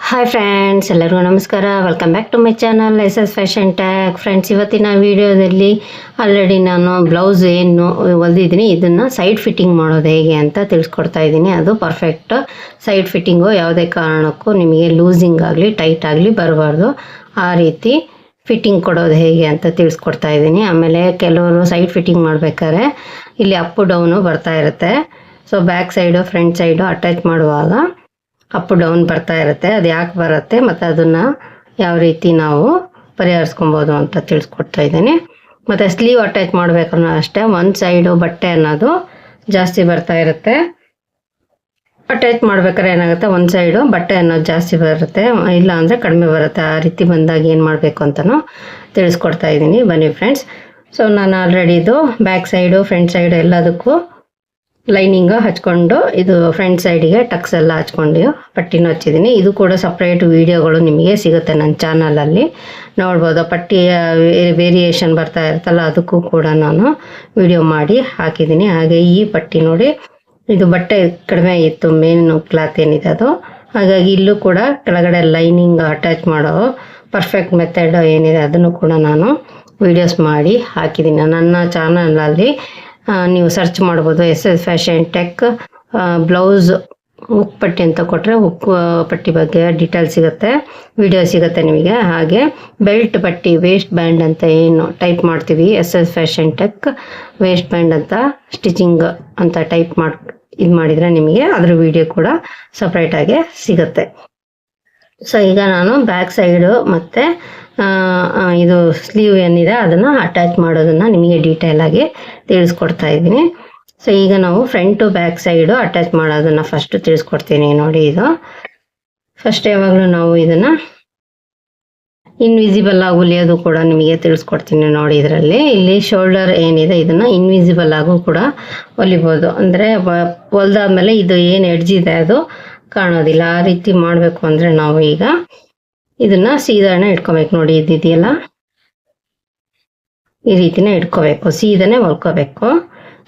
Hi friends, ಎಲ್ಲರಿಗೂ ನಮಸ್ಕಾರ. Welcome back to my channel S fashion tag. Friends, ಇವತ್ತಿನ ವಿಡಿಯೋದಲ್ಲಿ ಆಲ್ರೆಡಿ ನಾನು ಬ್ಲೌಸ್ ಏನು ಹೊಲ್ದಿದ್ದೀನಿ ಇದನ್ನು ಸೈಡ್ ಫಿಟ್ಟಿಂಗ್ ಮಾಡೋದು ಹೇಗೆ ಅಂತ ತಿಳಿಸ್ಕೊಡ್ತಾ ಇದ್ದೀನಿ. ಅದು ಪರ್ಫೆಕ್ಟ್ ಸೈಡ್ ಫಿಟ್ಟಿಂಗು ಯಾವುದೇ ಕಾರಣಕ್ಕೂ ನಿಮಗೆ ಲೂಸಿಂಗ್ ಆಗಲಿ ಟೈಟ್ ಆಗಲಿ ಬರಬಾರ್ದು. ಆ ರೀತಿ ಫಿಟ್ಟಿಂಗ್ ಕೊಡೋದು ಹೇಗೆ ಅಂತ ತಿಳಿಸ್ಕೊಡ್ತಾ ಇದ್ದೀನಿ. ಆಮೇಲೆ ಕೆಲವರು ಸೈಡ್ ಫಿಟ್ಟಿಂಗ್ ಮಾಡಬೇಕಾದ್ರೆ ಇಲ್ಲಿ ಅಪ್ ಡೌನು ಬರ್ತಾ ಇರುತ್ತೆ. So back side front side attach ಮಾಡುವಾಗ ಅಪ್ ಡೌನ್ ಬರ್ತಾ ಇರುತ್ತೆ. ಅದು ಯಾಕೆ ಬರುತ್ತೆ ಮತ್ತು ಅದನ್ನು ಯಾವ ರೀತಿ ನಾವು ಪರಿಹರಿಸ್ಕೊಬೋದು ಅಂತ ತಿಳಿಸ್ಕೊಡ್ತಾ ಇದ್ದೀನಿ. ಮತ್ತು ಸ್ಲೀವ್ ಅಟ್ಯಾಚ್ ಮಾಡಬೇಕನ್ನೋ ಅಷ್ಟೇ, ಒಂದು ಸೈಡು ಬಟ್ಟೆ ಅನ್ನೋದು ಜಾಸ್ತಿ ಬರ್ತಾ ಇರುತ್ತೆ. ಅಟ್ಯಾಚ್ ಮಾಡ್ಬೇಕಾದ್ರೆ ಏನಾಗುತ್ತೆ, ಒಂದು ಸೈಡು ಬಟ್ಟೆ ಅನ್ನೋದು ಜಾಸ್ತಿ ಬರುತ್ತೆ, ಇಲ್ಲ ಅಂದರೆ ಕಡಿಮೆ ಬರುತ್ತೆ. ಆ ರೀತಿ ಬಂದಾಗ ಏನು ಮಾಡಬೇಕು ಅಂತಲೂ ತಿಳಿಸ್ಕೊಡ್ತಾ ಇದ್ದೀನಿ. ಬನ್ನಿ ಫ್ರೆಂಡ್ಸ್. ಸೊ ನಾನು ಆಲ್ರೆಡಿ ಇದು ಬ್ಯಾಕ್ ಸೈಡು ಫ್ರಂಟ್ ಸೈಡು ಎಲ್ಲದಕ್ಕೂ ಲೈನಿಂಗ್ ಹಚ್ಕೊಂಡು, ಇದು ಫ್ರಂಟ್ ಸೈಡಿಗೆ ಟಕ್ಸ್ ಎಲ್ಲ ಹಚ್ಕೊಂಡು ಪಟ್ಟಿನೂ ಹಚ್ಚಿದ್ದೀನಿ. ಇದು ಕೂಡ ಸಪ್ರೇಟ್ ವೀಡಿಯೋಗಳು ನಿಮಗೆ ಸಿಗುತ್ತೆ ನನ್ನ ಚಾನಲಲ್ಲಿ ನೋಡ್ಬೋದು. ಪಟ್ಟಿಯ ವೇರಿಯೇಷನ್ ಬರ್ತಾ ಇರುತ್ತಲ್ಲ, ಅದಕ್ಕೂ ಕೂಡ ನಾನು ವಿಡಿಯೋ ಮಾಡಿ ಹಾಕಿದ್ದೀನಿ. ಹಾಗೆ ಈ ಪಟ್ಟಿ ನೋಡಿ, ಇದು ಬಟ್ಟೆ ಕಡಿಮೆ ಇತ್ತು, ಮೇನ್ ಕ್ಲಾತ್ ಏನಿದೆ ಅದು. ಹಾಗಾಗಿ ಇಲ್ಲೂ ಕೂಡ ಕೆಳಗಡೆ ಲೈನಿಂಗ್ ಅಟ್ಯಾಚ್ ಮಾಡೋ ಪರ್ಫೆಕ್ಟ್ ಮೆಥಡ್ ಏನಿದೆ ಅದನ್ನು ಕೂಡ ನಾನು ವಿಡಿಯೋಸ್ ಮಾಡಿ ಹಾಕಿದ್ದೀನಿ ನನ್ನ ಚಾನಲಲ್ಲಿ. ನೀವು ಸರ್ಚ್ ಮಾಡ್ಬೋದು S fashion tech blouse hook ಪಟ್ಟಿ ಅಂತ ಕೊಟ್ಟರೆ ಹುಕ್ ಪಟ್ಟಿ ಬಗ್ಗೆ ಡೀಟೇಲ್ ಸಿಗುತ್ತೆ, ವಿಡಿಯೋ ಸಿಗುತ್ತೆ ನಿಮಗೆ. ಹಾಗೆ ಬೆಲ್ಟ್ ಪಟ್ಟಿ ವೇಸ್ಟ್ ಬ್ಯಾಂಡ್ ಅಂತ ಏನು ಟೈಪ್ ಮಾಡ್ತೀವಿ, S fashion tech waist band ಅಂತ ಸ್ಟಿಚಿಂಗ್ ಅಂತ ಟೈಪ್ ಇದು ಮಾಡಿದರೆ ನಿಮಗೆ ಅದ್ರ ವಿಡಿಯೋ ಕೂಡ ಸಪ್ರೇಟಾಗಿ ಸಿಗುತ್ತೆ. ಸೊ ಈಗ ನಾನು ಬ್ಯಾಕ್ ಸೈಡು ಮತ್ತು ಇದು ಸ್ಲೀವ್ ಏನಿದೆ ಅದನ್ನು ಅಟ್ಯಾಚ್ ಮಾಡೋದನ್ನು ನಿಮಗೆ ಡೀಟೇಲಾಗಿ ತಿಳಿಸ್ಕೊಡ್ತಾ ಇದ್ದೀನಿ. ಸೊ ಈಗ ನಾವು ಫ್ರಂಟು ಬ್ಯಾಕ್ ಸೈಡು ಅಟ್ಯಾಚ್ ಮಾಡೋದನ್ನು ಫಸ್ಟು ತಿಳಿಸ್ಕೊಡ್ತೀನಿ ನೋಡಿ. ಇದು ಫಸ್ಟ್ ಯಾವಾಗಲೂ ನಾವು ಇದನ್ನು ಇನ್ವಿಸಿಬಲ್ ಆಗಿ ಹೊಲಿಯೋದು ಕೂಡ ನಿಮಗೆ ತಿಳಿಸ್ಕೊಡ್ತೀನಿ ನೋಡಿ. ಇದರಲ್ಲಿ ಇಲ್ಲಿ ಶೋಲ್ಡರ್ ಏನಿದೆ ಇದನ್ನು ಇನ್ವಿಸಿಬಲ್ ಆಗು ಕೂಡ ಹೊಲಿಬೋದು. ಅಂದರೆ ಹೊಲ್ದಾದ್ಮೇಲೆ ಇದು ಏನು ಎಡ್ಜ್ ಇದೆ ಅದು ಕಾಣೋದಿಲ್ಲ. ಆ ರೀತಿ ಮಾಡಬೇಕು ಅಂದರೆ ನಾವು ಈಗ ಇದನ್ನು ಸೀದಾನೆ ಇಟ್ಕೋಬೇಕು ನೋಡಿ. ಇದೆಯಲ್ಲ, ಈ ರೀತಿನೇ ಇಟ್ಕೋಬೇಕು, ಸೀದಾನೆ ಹೊಲ್ಕೋಬೇಕು.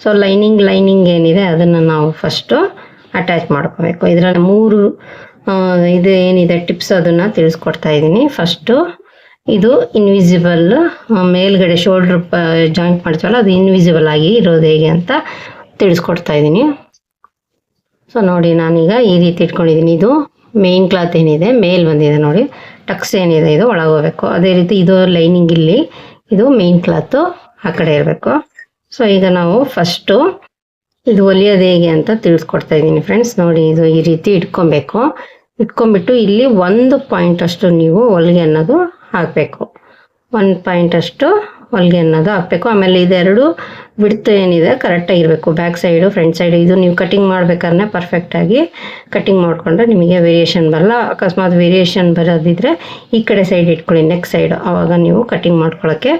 ಸೊ ಲೈನಿಂಗ್ ಏನಿದೆ ಅದನ್ನು ನಾವು ಫಸ್ಟು ಅಟ್ಯಾಚ್ ಮಾಡ್ಕೋಬೇಕು. ಇದರಲ್ಲಿ 3 ಇದು ಏನಿದೆ ಟಿಪ್ಸ್ ಅದನ್ನು ತಿಳಿಸ್ಕೊಡ್ತಾ ಇದ್ದೀನಿ. ಫಸ್ಟು ಇದು ಇನ್ವಿಸಿಬಲ್ ಮೇಲ್ಗಡೆ ಶೋಲ್ಡ್ರ್ ಜಾಯಿಂಟ್ ಮಾಡ್ತೀವಲ್ಲ, ಅದು ಇನ್ವಿಸಿಬಲ್ ಆಗಿ ಇರೋದು ಹೇಗೆ ಅಂತ ತಿಳಿಸ್ಕೊಡ್ತಾ ಇದ್ದೀನಿ. ಸೊ ನೋಡಿ, ನಾನೀಗ ಈ ರೀತಿ ಇಟ್ಕೊಂಡಿದ್ದೀನಿ. ಇದು ಮೇನ್ ಕ್ಲಾತ್ ಏನಿದೆ ಮೇಲ್ ಬಂದಿದೆ ನೋಡಿ, ಟಕ್ಸ್ ಏನಿದೆ ಇದು ಒಳಗೆ ಹೋಗ್ಬೇಕು. ಅದೇ ರೀತಿ ಇದು ಲೈನಿಂಗ್ ಇಲ್ಲಿ, ಇದು ಮೇನ್ ಕ್ಲಾತು ಆ ಕಡೆ ಇರಬೇಕು. ಸೊ ಈಗ ನಾವು ಫಸ್ಟು ಇದು ಹೊಲಿಯೋದು ಹೇಗೆ ಅಂತ ತಿಳಿಸ್ಕೊಡ್ತಾ ಇದ್ದೀನಿ ಫ್ರೆಂಡ್ಸ್. ನೋಡಿ, ಇದು ಈ ರೀತಿ ಇಟ್ಕೊಂಡ್ಬಿಟ್ಟು ಇಲ್ಲಿ 1 ಪಾಯಿಂಟ್ ಅಷ್ಟು ನೀವು ಹೊಲಿಗೆ ಅನ್ನೋದು ಹಾಕಬೇಕು. 1 ಪಾಯಿಂಟ್ ಅಷ್ಟು ಹೊಲಿಗೆ ಅನ್ನೋದು ಹಾಕಬೇಕು. ಆಮೇಲೆ ಇದೆರಡು ಬಿಡ್ತು ಏನಿದೆ ಕರೆಕ್ಟಾಗಿ ಇರಬೇಕು, ಬ್ಯಾಕ್ ಸೈಡು ಫ್ರಂಟ್ ಸೈಡು. ಇದು ನೀವು ಕಟಿಂಗ್ ಮಾಡ್ಬೇಕಾದ್ರೆ ಪರ್ಫೆಕ್ಟಾಗಿ ಕಟಿಂಗ್ ಮಾಡಿಕೊಂಡ್ರೆ ನಿಮಗೆ ವೇರಿಯೇಷನ್ ಬರಲ್ಲ. ಅಕಸ್ಮಾತ್ ವೇರಿಯೇಷನ್ ಬರೋದಿದ್ರೆ ಈ ಕಡೆ ಸೈಡ್ ಇಟ್ಕೊಳ್ಳಿ, ನೆಕ್ ಸೈಡು, ಆವಾಗ ನೀವು ಕಟಿಂಗ್ ಮಾಡ್ಕೊಳ್ಳೋಕ್ಕೆ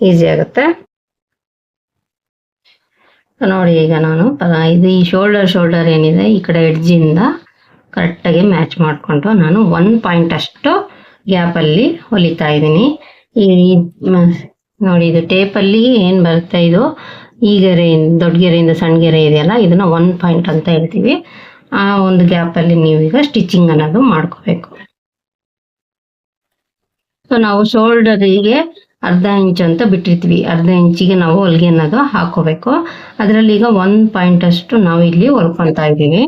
ಈಸಿ ಆಗುತ್ತೆ. ನೋಡಿ, ಈಗ ನಾನು ಇದು ಈ ಶೋಲ್ಡರ್ ಏನಿದೆ ಈ ಕಡೆ ಎಡ್ಜಿಂದ ಕರೆಕ್ಟಾಗಿ ಮ್ಯಾಚ್ ಮಾಡಿಕೊಂಡು ನಾನು 1 ಪಾಯಿಂಟ್ ಅಷ್ಟು ಗ್ಯಾಪಲ್ಲಿ ಹೊಲಿತಾ ಇದ್ದೀನಿ. ಈ ನೋಡಿ, ಇದು ಟೇಪಲ್ಲಿ ಏನು ಬರುತ್ತೆ, ಇದು ಈ ಗೆರೆಯಿಂದ ದೊಡ್ಡ ಗೆರೆಯಿಂದ ಸಣ್ಣ ಗೆರೆ ಇದೆಯಲ್ಲ, ಇದನ್ನು 1 ಪಾಯಿಂಟ್ ಅಂತ ಹೇಳ್ತೀವಿ. ಆ ಒಂದು ಗ್ಯಾಪಲ್ಲಿ ನೀವೀಗ ಸ್ಟಿಚಿಂಗ್ ಅನ್ನೋದು ಮಾಡ್ಕೋಬೇಕು. ಸೊ ನಾವು ಶೋಲ್ಡರಿಗೆ ಅರ್ಧ ಇಂಚು ಅಂತ ಬಿಟ್ಟಿರ್ತೀವಿ, ಅರ್ಧ ಇಂಚಿಗೆ ನಾವು ಹೊಲಿಗೆ ಅನ್ನೋದು ಹಾಕೋಬೇಕು. ಅದರಲ್ಲಿ ಈಗ 1 ಪಾಯಿಂಟ್ ಅಷ್ಟು ನಾವು ಇಲ್ಲಿ ಹೊಲ್ಕೊತಾ ಇದ್ದೀವಿ.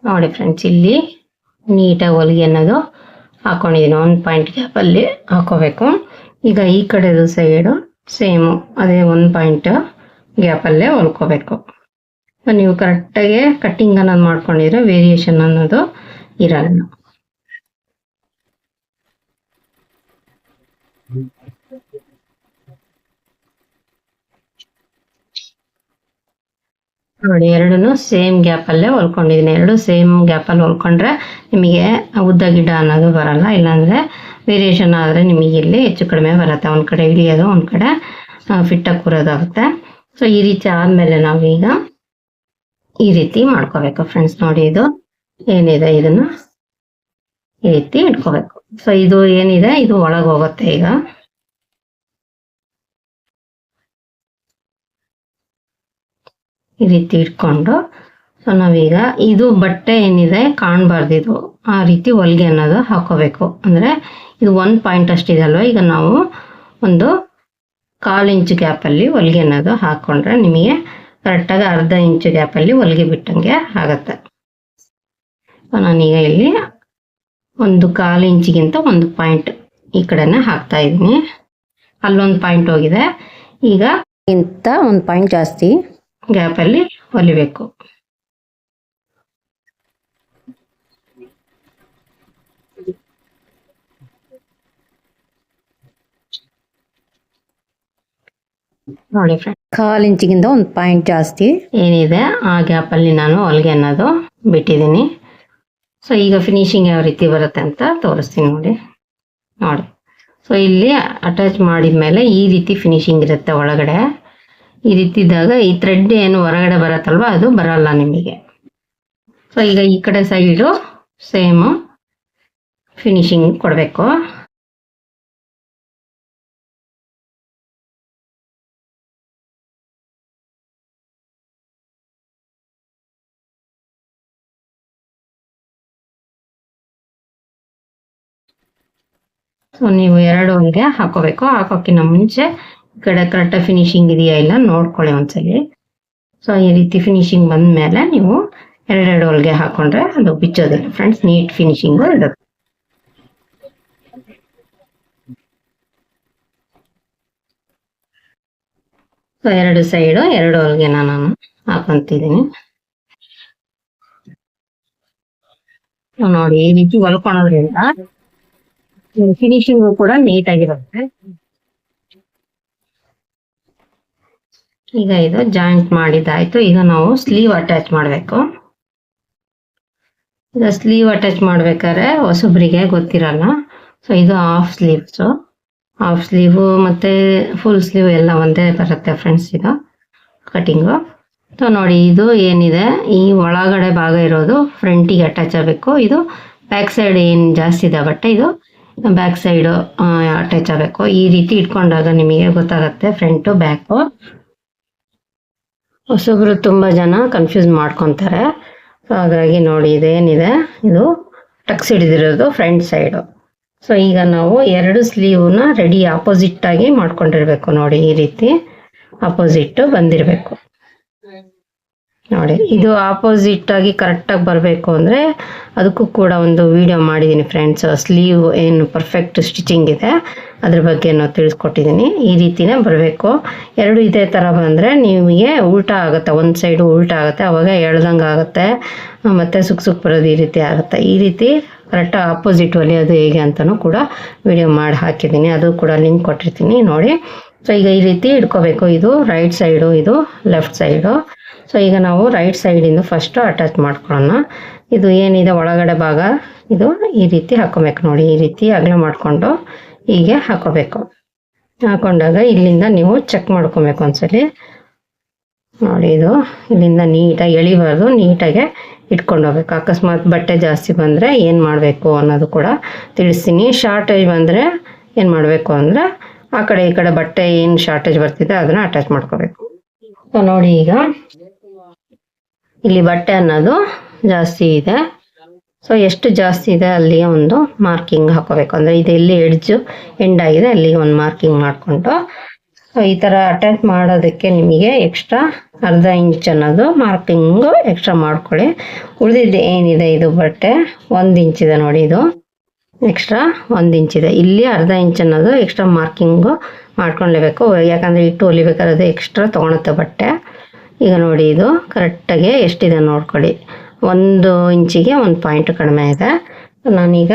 ನೋಡಿ ಫ್ರೆಂಡ್ಸ್, ಇಲ್ಲಿ ನೀಟಾಗಿ ಹೊಲಿಗೆ ಅನ್ನೋದು ಹಾಕೊಂಡಿದ್ದೀನಿ. 1 ಪಾಯಿಂಟ್ ಗ್ಯಾಪಲ್ಲಿ ಹಾಕೋಬೇಕು. ಈಗ ಈ ಕಡೆದು ಸೈಡು ಸೇಮು ಅದೇ 1 ಪಾಯಿಂಟ್ ಗ್ಯಾಪಲ್ಲೇ ಹೊಲ್ಕೋಬೇಕು. ನೀವು ಕರೆಕ್ಟಾಗಿ ಕಟ್ಟಿಂಗ್ ಅನ್ನೋದು ಮಾಡ್ಕೊಂಡಿದ್ರೆ ವೇರಿಯೇಷನ್ ಅನ್ನೋದು ಇರಲ್ಲ. ನೋಡಿ, ಎರಡೂ ಸೇಮ್ ಗ್ಯಾಪಲ್ಲೇ ಹೊಲ್ಕೊಂಡಿದ್ದೀನಿ. ಎರಡು ಸೇಮ್ ಗ್ಯಾಪಲ್ಲಿ ಹೊಲ್ಕೊಂಡ್ರೆ ನಿಮಗೆ ಉದ್ದ ಗಿಡ್ಡ ಅನ್ನೋದು ಬರಲ್ಲ. ಇಲ್ಲಾಂದರೆ ವೇರಿಯೇಷನ್ ಆದರೆ ನಿಮಗೆ ಇಲ್ಲಿ ಹೆಚ್ಚು ಕಡಿಮೆ ಬರುತ್ತೆ. ಒಂದು ಕಡೆ ಇಳಿಯೋದು, ಒಂದು ಕಡೆ ಫಿಟ್ಟಾಗಿ ಕೂರೋದಾಗುತ್ತೆ. ಸೊ ಈ ರೀತಿ ಆದಮೇಲೆ ನಾವೀಗ ಈ ರೀತಿ ಮಾಡ್ಕೋಬೇಕು ಫ್ರೆಂಡ್ಸ್. ನೋಡಿ, ಇದು ಏನಿದೆ ಇದನ್ನು ಈ ರೀತಿ ಇಟ್ಕೋಬೇಕು. ಸೊ ಇದು ಏನಿದೆ ಇದು ಒಳಗೆ ಹೋಗುತ್ತೆ. ಈಗ ಈ ರೀತಿ ಇಟ್ಕೊಂಡು, ಸೊ ನಾವೀಗ ಇದು ಬಟ್ಟೆ ಏನಿದೆ ಕಾಣಬಾರ್ದು, ಇದು ಆ ರೀತಿ ಹೊಲಿಗೆ ಅನ್ನೋದು ಹಾಕೋಬೇಕು. ಅಂದರೆ ಇದು 1 ಪಾಯಿಂಟ್ ಅಷ್ಟಿದೆ ಅಲ್ವ, ಈಗ ನಾವು ಒಂದು 1/4 ಇಂಚ್ ಗ್ಯಾಪಲ್ಲಿ ಹೊಲಿಗೆ ಅನ್ನೋದು ಹಾಕ್ಕೊಂಡ್ರೆ ನಿಮಗೆ ಕರೆಕ್ಟಾಗಿ 1/2 ಇಂಚ್ ಗ್ಯಾಪಲ್ಲಿ ಹೊಲಿಗೆ ಬಿಟ್ಟಂಗೆ ಆಗುತ್ತೆ. ನಾನೀಗ ಇಲ್ಲಿ ಒಂದು 1/4 ಇಂಚಿಗಿಂತ 1 ಪಾಯಿಂಟ್ ಈ ಕಡೆನೇ ಹಾಕ್ತಾ ಇದ್ದೀನಿ. ಅಲ್ಲೊಂದು ಪಾಯಿಂಟ್ ಹೋಗಿದೆ, ಈಗ ಇಂಥ 1 ಪಾಯಿಂಟ್ ಜಾಸ್ತಿ ಗ್ಯಾಪಲ್ಲಿ ಹೊಲಿಬೇಕು. ನೋಡಿ ಫ್ರೆಂಡ್, 1/4 ಇಂಚಿಗಿಂತ 1 ಪಾಯಿಂಟ್ ಜಾಸ್ತಿ ಏನಿದೆ ಆ ಗ್ಯಾಪಲ್ಲಿ ನಾನು ಹೊಲಿಗೆ ಅನ್ನೋದು ಬಿಟ್ಟಿದ್ದೀನಿ. ಸೊ ಈಗ ಫಿನಿಶಿಂಗ್ ಯಾವ ರೀತಿ ಬರುತ್ತೆ ಅಂತ ತೋರಿಸ್ತೀನಿ ನೋಡಿ. ಸೊ ಇಲ್ಲಿ ಅಟ್ಯಾಚ್ ಮಾಡಿದ ಮೇಲೆ ಈ ರೀತಿ ಫಿನಿಶಿಂಗ್ ಇರುತ್ತೆ ಒಳಗಡೆ. ಈ ರೀತಿ ಇದ್ದಾಗ ಈ ಥ್ರೆಡ್ ಏನು ಹೊರಗಡೆ ಬರುತ್ತಲ್ವ ಅದು ಬರಲ್ಲ ನಿಮಗೆ. ಸೊ ಈಗ ಈ ಕಡೆ ಸೈಡು ಸೇಮ್ ಫಿನಿಶಿಂಗ್ ಕೊಡಬೇಕು. ಸೊ ನೀವು 2 ಹೊಲಿಗೆ ಹಾಕೋಬೇಕು. ಹಾಕೋಕ್ಕಿಂತ ಮುಂಚೆ ಈ ಕಡೆ ಕರೆಕ್ಟಾಗಿ ಫಿನಿಶಿಂಗ್ ಇದೆಯಾ ಇಲ್ಲ ನೋಡ್ಕೊಳ್ಳಿ ಒಂದ್ಸಲಿ. ಸೊ ಈ ರೀತಿ ಫಿನಿಶಿಂಗ್ ಬಂದ ಮೇಲೆ ನೀವು 2 ಹೊಲಿಗೆ ಹಾಕೊಂಡ್ರೆ ಅದು ಬಿಚ್ಚೋದಿಲ್ಲ ಫ್ರೆಂಡ್ಸ್, ನೀಟ್ ಫಿನಿಶಿಂಗು ಇರುತ್ತೆ. ಸೊ 2 ಸೈಡು 2 ಹೊಲಿಗೆನ ನಾನು ಹಾಕೊಂತಿದ್ದೀನಿ. ನೋಡಿ ಈ ರೀತಿ ಹೊಲ್ಕೊಳೋದ್ರಿಂದ ಫಿನಿಶಿಂಗು ಕೂಡ ನೀಟಾಗಿರುತ್ತೆ. ಈಗ ಇದು ಜಾಯಿಂಟ್ ಮಾಡಿದ್ದಾಯ್ತು. ಈಗ ನಾವು ಸ್ಲೀವ್ ಅಟ್ಯಾಚ್ ಮಾಡಬೇಕು. ಈಗ ಸ್ಲೀವ್ ಅಟ್ಯಾಚ್ ಮಾಡ್ಬೇಕಾದ್ರೆ ಹೊಸಬ್ರಿಗೆ ಗೊತ್ತಿರಲ್ಲ. ಸೊ ಇದು ಹಾಫ್ ಸ್ಲೀವು ಮತ್ತು ಫುಲ್ ಸ್ಲೀವ್ ಎಲ್ಲ ಒಂದೇ ಬರುತ್ತೆ ಫ್ರೆಂಡ್ಸ್ ಇದು ಕಟಿಂಗು. ಸೊ ನೋಡಿ ಇದು ಏನಿದೆ ಈ ಒಳಗಡೆ ಭಾಗ ಇರೋದು ಫ್ರಂಟಿಗೆ ಅಟ್ಯಾಚ್ ಆಗಬೇಕು. ಇದು ಬ್ಯಾಕ್ ಸೈಡ್ ಏನು ಜಾಸ್ತಿ ಇದೆ ಬಟ್ಟೆ ಇದು ಬ್ಯಾಕ್ ಸೈಡು ಅಟ್ಯಾಚ್ ಆಗಬೇಕು. ಈ ರೀತಿ ಇಟ್ಕೊಂಡಾಗ ನಿಮಗೆ ಗೊತ್ತಾಗುತ್ತೆ ಫ್ರಂಟು ಬ್ಯಾಕು. ಹೊಸಬ್ರು ತುಂಬ ಜನ ಕನ್ಫ್ಯೂಸ್ ಮಾಡ್ಕೊತಾರೆ. ಸೊ ಹಾಗಾಗಿ ನೋಡಿ ಇದೇನಿದೆ ಇದು ಟಕ್ಸ್ ಹಿಡಿದಿರೋದು ಫ್ರಂಟ್ ಸೈಡು. ಸೊ ಈಗ ನಾವು 2 ಸ್ಲೀವ್ನ ರೆಡಿ ಆಪೋಸಿಟ್ಟಾಗಿ ಮಾಡ್ಕೊಂಡಿರ್ಬೇಕು. ನೋಡಿ ಈ ರೀತಿ ಆಪೋಸಿಟ್ಟು ಬಂದಿರಬೇಕು. ನೋಡಿ ಇದು ಆಪೋಸಿಟ್ ಆಗಿ ಕರೆಕ್ಟಾಗಿ ಬರಬೇಕು ಅಂದರೆ ಅದಕ್ಕೂ ಕೂಡ ಒಂದು ವಿಡಿಯೋ ಮಾಡಿದ್ದೀನಿ ಫ್ರೆಂಡ್ಸ್. ಸ್ಲೀವ್ ಏನು ಪರ್ಫೆಕ್ಟ್ ಸ್ಟಿಚಿಂಗ್ ಇದೆ ಅದ್ರ ಬಗ್ಗೆ ನಾವು ತಿಳಿಸ್ಕೊಟ್ಟಿದ್ದೀನಿ. ಈ ರೀತಿನೇ ಬರಬೇಕು. 2 ಇದೇ ಥರ ಬಂದರೆ ನಿಮಗೆ ಉಲ್ಟಾ ಆಗುತ್ತೆ, ಒಂದು ಸೈಡು ಉಲ್ಟಾ ಆಗುತ್ತೆ, ಅವಾಗ ಎಳ್ದಂಗೆ ಆಗುತ್ತೆ, ಮತ್ತು ಸುಕ್ ಬರೋದು ಈ ರೀತಿ ಆಗುತ್ತೆ. ಈ ರೀತಿ ಕರೆಕ್ಟಾಗಿ ಆಪೋಸಿಟ್ ಹೊಲಿಯೋದು ಹೇಗೆ ಅಂತಲೂ ಕೂಡ ವಿಡಿಯೋ ಮಾಡಿ ಹಾಕಿದ್ದೀನಿ, ಅದು ಕೂಡ ಲಿಂಕ್ ಕೊಟ್ಟಿರ್ತೀನಿ ನೋಡಿ. ಸೊ ಈಗ ಈ ರೀತಿ ಇಟ್ಕೋಬೇಕು. ಇದು ರೈಟ್ ಸೈಡು, ಇದು ಲೆಫ್ಟ್ ಸೈಡು. ಸೊ ಈಗ ನಾವು ರೈಟ್ ಸೈಡಿಂದ ಫಸ್ಟು ಅಟ್ಯಾಚ್ ಮಾಡ್ಕೊಳ್ಳೋಣ. ಇದು ಏನಿದೆ ಒಳಗಡೆ ಭಾಗ ಇದು ಈ ರೀತಿ ಹಾಕೋಬೇಕು. ನೋಡಿ ಈ ರೀತಿ ಅಗಲ ಮಾಡಿಕೊಂಡು ಹೀಗೆ ಹಾಕೋಬೇಕು. ಹಾಕೊಂಡಾಗ ಇಲ್ಲಿಂದ ನೀವು ಚೆಕ್ ಮಾಡ್ಕೊಬೇಕು ಒಂದ್ಸಲಿ. ನೋಡಿ ಇದು ಇಲ್ಲಿಂದ ನೀಟಾಗಿ ಎಳಿಬಾರ್ದು, ನೀಟಾಗೆ ಇಟ್ಕೊಂಡು ಹೋಗ್ಬೇಕು. ಅಕಸ್ಮಾತ್ ಬಟ್ಟೆ ಜಾಸ್ತಿ ಬಂದರೆ ಏನು ಮಾಡಬೇಕು ಅನ್ನೋದು ಕೂಡ ತಿಳಿಸ್ತೀನಿ. ಶಾರ್ಟೇಜ್ ಬಂದರೆ ಏನು ಮಾಡಬೇಕು ಅಂದರೆ ಆ ಕಡೆ ಈ ಕಡೆ ಬಟ್ಟೆ ಏನು ಶಾರ್ಟೇಜ್ ಬರ್ತಿದೆ ಅದನ್ನು ಅಟ್ಯಾಚ್ ಮಾಡ್ಕೋಬೇಕು. ಸೊ ನೋಡಿ ಈಗ ಇಲ್ಲಿ ಬಟ್ಟೆ ಅನ್ನೋದು ಜಾಸ್ತಿ ಇದೆ. ಸೊ ಎಷ್ಟು ಜಾಸ್ತಿ ಇದೆ ಅಲ್ಲಿಗೆ ಒಂದು ಮಾರ್ಕಿಂಗ್ ಹಾಕೋಬೇಕು. ಅಂದರೆ ಇದು ಎಲ್ಲಿ ಎಡ್ಜು ಎಂಡ್ ಆಗಿದೆ ಅಲ್ಲಿಗೆ ಒಂದು ಮಾರ್ಕಿಂಗ್ ಮಾಡಿಕೊಂಡು ಸೊ ಈ ಥರ ಅಟ್ಯಾಚ್ ಮಾಡೋದಕ್ಕೆ ನಿಮಗೆ ಎಕ್ಸ್ಟ್ರಾ 1/2 ಇಂಚ್ ಅನ್ನೋದು ಮಾರ್ಕಿಂಗು ಎಕ್ಸ್ಟ್ರಾ ಮಾಡ್ಕೊಳ್ಳಿ. ಉಳಿದಿದ್ದು ಏನಿದೆ ಇದು ಬಟ್ಟೆ 1 ಇಂಚಿದೆ ನೋಡಿ, ಇದು ಎಕ್ಸ್ಟ್ರಾ 1 ಇಂಚಿದೆ. ಇಲ್ಲಿ 1/2 ಇಂಚ್ ಅನ್ನೋದು ಎಕ್ಸ್ಟ್ರಾ ಮಾರ್ಕಿಂಗು ಮಾಡ್ಕೊಳ್ಲೇಬೇಕು. ಯಾಕಂದರೆ ಇಟ್ಟು ಹೊಲಿಬೇಕಾದ್ರೆ ಅದು ಎಕ್ಸ್ಟ್ರಾ ತೊಗೊಳುತ್ತೆ ಬಟ್ಟೆ. ಈಗ ನೋಡಿ ಇದು ಕರೆಕ್ಟಾಗಿ ಎಷ್ಟಿದೆ ನೋಡ್ಕೊಳ್ಳಿ. 1 ಇಂಚಿಗೆ 1 ಪಾಯಿಂಟ್ ಕಡಿಮೆ ಇದೆ. ನಾನೀಗ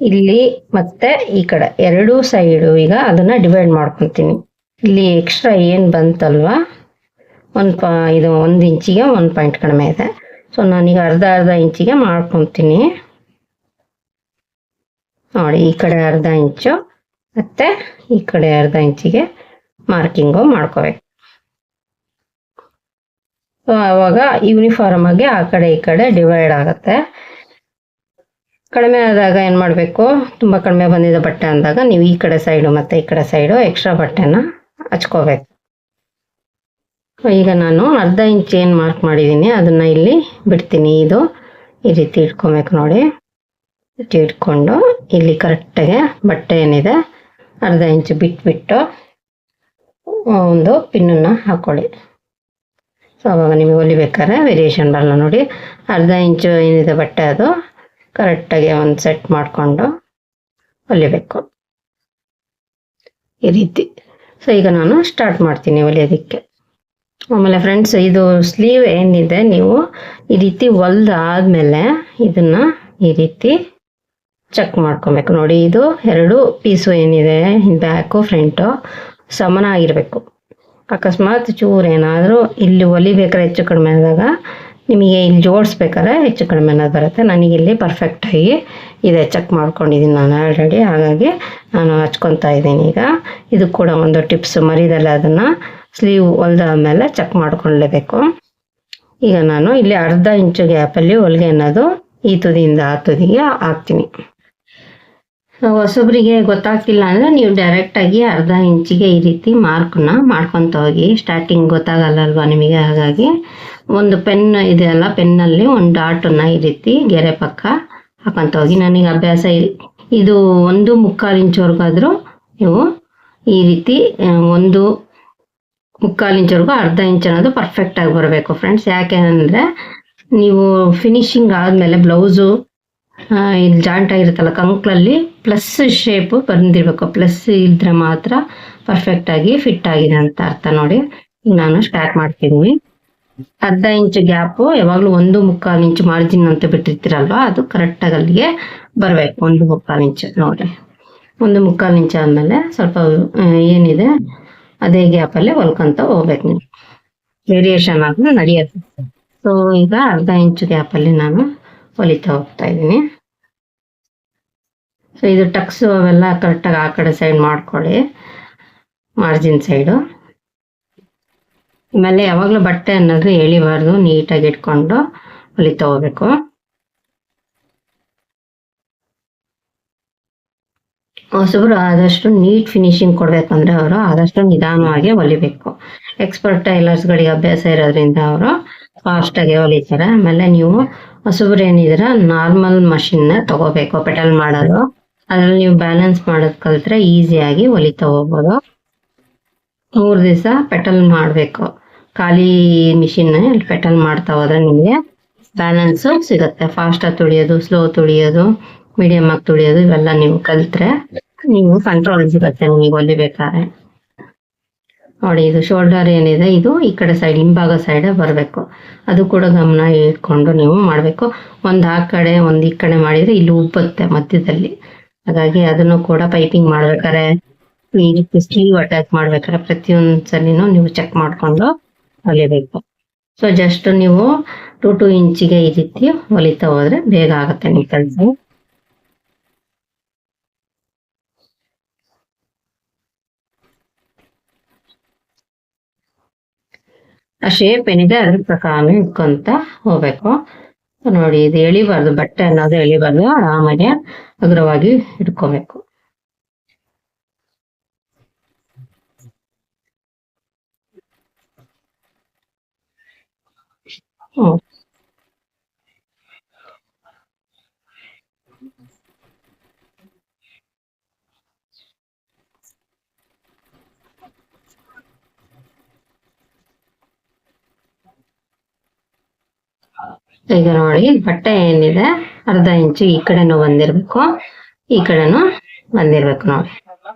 ಇಲ್ಲಿ ಮತ್ತೆ ಈ ಕಡೆ 2 ಸೈಡು ಈಗ ಅದನ್ನು ಡಿವೈಡ್ ಮಾಡ್ಕೊತೀನಿ. ಇಲ್ಲಿ ಎಕ್ಸ್ಟ್ರಾ ಏನು ಬಂತಲ್ವ ಇದು 1 ಇಂಚಿಗೆ 1 ಪಾಯಿಂಟ್ ಕಡಿಮೆ ಇದೆ. ಸೊ ನಾನೀಗ ಅರ್ಧ ಇಂಚಿಗೆ ಮಾಡ್ಕೊತೀನಿ. ನೋಡಿ ಈ ಕಡೆ 1/2 ಇಂಚು ಮತ್ತು ಈ ಕಡೆ 1/2 ಇಂಚಿಗೆ ಮಾರ್ಕಿಂಗು ಮಾಡ್ಕೋಬೇಕು. ಸೊ ಆವಾಗ ಯೂನಿಫಾರ್ಮ್ ಆಗಿ ಆ ಕಡೆ ಈ ಕಡೆ ಡಿವೈಡ್ ಆಗುತ್ತೆ. ಕಡಿಮೆ ಆದಾಗ ಏನು ಮಾಡಬೇಕು, ತುಂಬ ಕಡಿಮೆ ಬಂದಿದೆ ಬಟ್ಟೆ ಅಂದಾಗ ನೀವು ಈ ಕಡೆ ಸೈಡು ಮತ್ತು ಈ ಕಡೆ ಸೈಡು ಎಕ್ಸ್ಟ್ರಾ ಬಟ್ಟೆನ ಹಚ್ಕೋಬೇಕು. ಈಗ ನಾನು ಅರ್ಧ ಇಂಚ್ ಏನು ಮಾರ್ಕ್ ಮಾಡಿದ್ದೀನಿ ಅದನ್ನು ಇಲ್ಲಿ ಬಿಡ್ತೀನಿ. ಇದು ಈ ರೀತಿ ಇಟ್ಕೊಬೇಕು ನೋಡಿ. ಇಟ್ಕೊಂಡು ಇಲ್ಲಿ ಕರೆಕ್ಟಾಗಿ ಬಟ್ಟೆ ಏನಿದೆ ಅರ್ಧ ಇಂಚು ಬಿಟ್ಬಿಟ್ಟು ಒಂದು ಪಿನ್ನನ್ನು ಹಾಕ್ಕೊಳ್ಳಿ. ಸೊ ಅವಾಗ ನಿಮಗೆ ಹೊಲಿಬೇಕಾದ್ರೆ ವೇರಿಯೇಷನ್ ಬರಲ್ಲ ನೋಡಿ. ಅರ್ಧ ಇಂಚು ಏನಿದೆ ಬಟ್ಟೆ ಅದು ಕರೆಕ್ಟಾಗಿ ಒಂದು ಸೆಟ್ ಮಾಡಿಕೊಂಡು ಹೊಲಿಬೇಕು ಈ ರೀತಿ. ಸೊ ಈಗ ನಾನು ಸ್ಟಾರ್ಟ್ ಮಾಡ್ತೀನಿ ಹೊಲಿಯೋದಕ್ಕೆ. ಆಮೇಲೆ ಫ್ರೆಂಡ್ಸ್, ಇದು ಸ್ಲೀವ್ ಏನಿದೆ ನೀವು ಈ ರೀತಿ ಹೊಲ್ದಾದ್ಮೇಲೆ ಇದನ್ನು ಈ ರೀತಿ ಚೆಕ್ ಮಾಡ್ಕೊಬೇಕು ನೋಡಿ. ಇದು ಎರಡು ಪೀಸು ಏನಿದೆ ಬ್ಯಾಕು ಫ್ರಂಟು ಸಮಾನ ಆಗಿರಬೇಕು. ಅಕಸ್ಮಾತ್ ಚೂರು ಏನಾದರೂ ಇಲ್ಲಿ ಹೊಲಿಬೇಕಾದ್ರೆ ಹೆಚ್ಚು ಕಡಿಮೆ ಆದಾಗ ನಿಮಗೆ ಇಲ್ಲಿ ಜೋಡಿಸ್ಬೇಕಾದ್ರೆ ಹೆಚ್ಚು ಕಡಿಮೆ ಅನ್ನೋದು ಬರುತ್ತೆ. ನನಗಿಲ್ಲಿ ಪರ್ಫೆಕ್ಟಾಗಿ ಇದೆ, ಚೆಕ್ ಮಾಡ್ಕೊಂಡಿದ್ದೀನಿ ನಾನು ಆಲ್ರೆಡಿ. ಹಾಗಾಗಿ ನಾನು ಹಚ್ಕೊತಾ ಇದ್ದೀನಿ. ಈಗ ಇದು ಕೂಡ ಒಂದು ಟಿಪ್ಸ್, ಮರಿದಲ್ಲ ಅದನ್ನು ಸ್ಲೀವ್ ಹೊಲ್ದಾದ್ಮೇಲೆ ಚೆಕ್ ಮಾಡ್ಕೊಳ್ಳೇಬೇಕು. ಈಗ ನಾನು ಇಲ್ಲಿ ಅರ್ಧ ಇಂಚು ಗ್ಯಾಪಲ್ಲಿ ಹೊಲಿಗೆ ಅನ್ನೋದು ಈ ತುದಿಯಿಂದ ಆ ತುದಿಗೆ ಹಾಕ್ತೀನಿ. ಹೊಸಬ್ರಿಗೆ ಗೊತ್ತಾಗ್ತಿಲ್ಲ ಅಂದರೆ ನೀವು ಡೈರೆಕ್ಟಾಗಿ ಅರ್ಧ ಇಂಚಿಗೆ ಈ ರೀತಿ ಮಾರ್ಕನ್ನ ಮಾಡ್ಕೊತ ಹೋಗಿ. ಸ್ಟಾರ್ಟಿಂಗ್ ಗೊತ್ತಾಗಲ್ಲಲ್ವ ನಿಮಗೆ, ಹಾಗಾಗಿ ಒಂದು ಪೆನ್ ಇದೆಯಲ್ಲ, ಪೆನ್ನಲ್ಲಿ ಒಂದು ಡಾಟನ್ನು ಈ ರೀತಿ ಗೆರೆ ಪಕ್ಕ ಹಾಕೊತ ಹೋಗಿ. ನನಗೆ ಅಭ್ಯಾಸ ಇದು 1/4 ಇಂಚ್ವರೆಗಾದರೂ ನೀವು ಈ ರೀತಿ 1/4 ಇಂಚ್ವರೆಗೂ ಅರ್ಧ ಇಂಚ್ ಅನ್ನೋದು ಪರ್ಫೆಕ್ಟಾಗಿ ಬರಬೇಕು ಫ್ರೆಂಡ್ಸ್. ಯಾಕೆ ಅಂದರೆ ನೀವು ಫಿನಿಶಿಂಗ್ ಆದಮೇಲೆ ಬ್ಲೌಸು ಇಲ್ಲಿ ಜಾಯಿಂಟ್ ಆಗಿರುತ್ತಲ್ಲ ಕಂಕ್ಳಲ್ಲಿ ಪ್ಲಸ್ ಶೇಪು ಬಂದಿರಬೇಕು. ಪ್ಲಸ್ ಇದ್ರೆ ಮಾತ್ರ ಪರ್ಫೆಕ್ಟಾಗಿ ಫಿಟ್ ಆಗಿದೆ ಅಂತ ಅರ್ಥ ನೋಡಿ. ನಾನು ಸ್ಟಾರ್ಟ್ ಮಾಡ್ತಿದ್ದೀನಿ. ಅರ್ಧ ಇಂಚ್ ಗ್ಯಾಪು ಯಾವಾಗಲೂ 1/4 ಇಂಚ್ ಮಾರ್ಜಿನ್ ಅಂತ ಬಿಟ್ಟಿರ್ತೀರಲ್ವ, ಅದು ಕರೆಕ್ಟಾಗಿ ಅಲ್ಲಿಗೆ ಬರಬೇಕು. 1/4 ಇಂಚ್ ನೋಡಿ. 1/4 ಇಂಚ್ ಆದಮೇಲೆ ಸ್ವಲ್ಪ ಏನಿದೆ ಅದೇ ಗ್ಯಾಪಲ್ಲೇ ಹೊಲ್ಕೊಂತ ಹೋಗ್ಬೇಕು ನೀವು. ವೇರಿಯೇಷನ್ ಆದರೂ ನಡೆಯುತ್ತೆ. ಸೊ ಈಗ ಅರ್ಧ ಇಂಚು ಗ್ಯಾಪಲ್ಲಿ ನಾನು ಹೊಲಿತಾ ಹೋಗ್ತಾ ಇದ್ದೀನಿ. ಸೊ ಇದು ಟಕ್ಸು ಅವೆಲ್ಲ ಕರೆಕ್ಟಾಗಿ ಆ ಕಡೆ ಸೈಡ್ ಮಾಡ್ಕೊಳ್ಳಿ, ಮಾರ್ಜಿನ್ ಸೈಡು. ಆಮೇಲೆ ಯಾವಾಗಲೂ ಬಟ್ಟೆ ಅನ್ನೋದು ಎಳಿಬಾರ್ದು, ನೀಟಾಗಿ ಇಟ್ಕೊಂಡು ಹೊಲಿತಾ ಹೋಗ್ಬೇಕು. ಹೊಸಬ್ರು ಆದಷ್ಟು ನೀಟ್ ಫಿನಿಶಿಂಗ್ ಕೊಡಬೇಕಂದ್ರೆ ಅವರು ಆದಷ್ಟು ನಿಧಾನವಾಗಿ ಹೊಲಿಬೇಕು. ಎಕ್ಸ್ಪರ್ಟ್ ಟೈಲರ್ಸ್ಗಳಿಗೆ ಅಭ್ಯಾಸ ಇರೋದ್ರಿಂದ ಅವರು ಫಾಸ್ಟಾಗಿ ಹೊಲಿತಾರೆ. ಆಮೇಲೆ ನೀವು ಹೊಸಬ್ರು ಏನಿದ್ದೀರ ನಾರ್ಮಲ್ ಮಷಿನ್ನ ತಗೋಬೇಕು, ಪೆಟಲ್ ಮಾಡೋದು. ಅದ್ರಲ್ಲಿ ನೀವು ಬ್ಯಾಲೆನ್ಸ್ ಮಾಡೋದು ಕಲಿತ್ರೆ ಈಸಿಯಾಗಿ ಹೊಲಿತಾ ಹೋಗ್ಬೋದು. 3 ದಿವಸ ಪೆಟಲ್ ಮಾಡಬೇಕು. ಖಾಲಿ ಮಿಷಿನ್ ಪೆಟಲ್ ಮಾಡ್ತಾ ಹೋದ್ರೆ ನಿಮಗೆ ಬ್ಯಾಲೆನ್ಸು ಸಿಗುತ್ತೆ. ಫಾಸ್ಟಾಗಿ ತುಳಿಯೋದು, ಸ್ಲೋ ತುಳಿಯೋದು, ಮೀಡಿಯಮ್ ಆಗಿ ತುಳಿಯೋದು ಇವೆಲ್ಲ ನೀವು ಕಲಿತ್ರೆ ನೀವು ಕಂಟ್ರೋಲ್ ಸಿಗುತ್ತೆ ನಿಮಗೆ ಹೊಲಿಬೇಕಾದ್ರೆ ನೋಡಿ. ಇದು ಶೋಲ್ಡರ್ ಏನಿದೆ ಇದು ಈ ಕಡೆ ಸೈಡ್ ಹಿಂಭಾಗ ಸೈಡೇ ಬರಬೇಕು. ಅದು ಕೂಡ ಗಮನ ಇಟ್ಕೊಂಡು ನೀವು ಮಾಡಬೇಕು. ಒಂದು ಆ ಕಡೆ ಒಂದು ಈ ಕಡೆ ಮಾಡಿದರೆ ಇಲ್ಲಿ ಉಬ್ಬುತ್ತೆ ಮಧ್ಯದಲ್ಲಿ. ಹಾಗಾಗಿ ಅದನ್ನು ಕೂಡ ಪೈಪಿಂಗ್ ಮಾಡ್ಬೇಕಾದ್ರೆ ಈ ರೀತಿ ಸ್ಲೀವ್ ಅಟ್ಯಾಚ್ ಮಾಡ್ಬೇಕಾದ್ರೆ ಪ್ರತಿಯೊಂದು ಸಲಿನೂ ನೀವು ಚೆಕ್ ಮಾಡಿಕೊಂಡು ಹೊಲಿಬೇಕು. ಸೊ ಜಸ್ಟ್ ನೀವು 2 ಇಂಚಿಗೆ ಈ ರೀತಿ ಹೊಲಿತಾ ಹೋದ್ರೆ ಬೇಗ ಆಗುತ್ತೆ ನಿಮ್ಮ ಕೆಲಸ. ಆ ಶೇಪ್ ಏನಿದೆ ಅದ್ರ ಪ್ರಕಾರ ಇಟ್ಕೊಂತ ಹೋಗ್ಬೇಕು ನೋಡಿ. ಇದು ಎಳಿಬಾರ್ದು, ಬಟ್ಟೆ ಅನ್ನೋದು ಎಳಿಬಾರ್ದು, ಆರಾಮಾಗಿ ಅಗ್ರವಾಗಿ ಇಟ್ಕೋಬೇಕು. ಈಗ ನೋಡಿ ಬಟ್ಟೆ ಏನಿದೆ ಅರ್ಧ ಇಂಚು ಈ ಕಡೆನೂ ಬಂದಿರ್ಬೇಕು, ಈ ಕಡೆನೂ ಬಂದಿರ್ಬೇಕು ನೋಡಿ.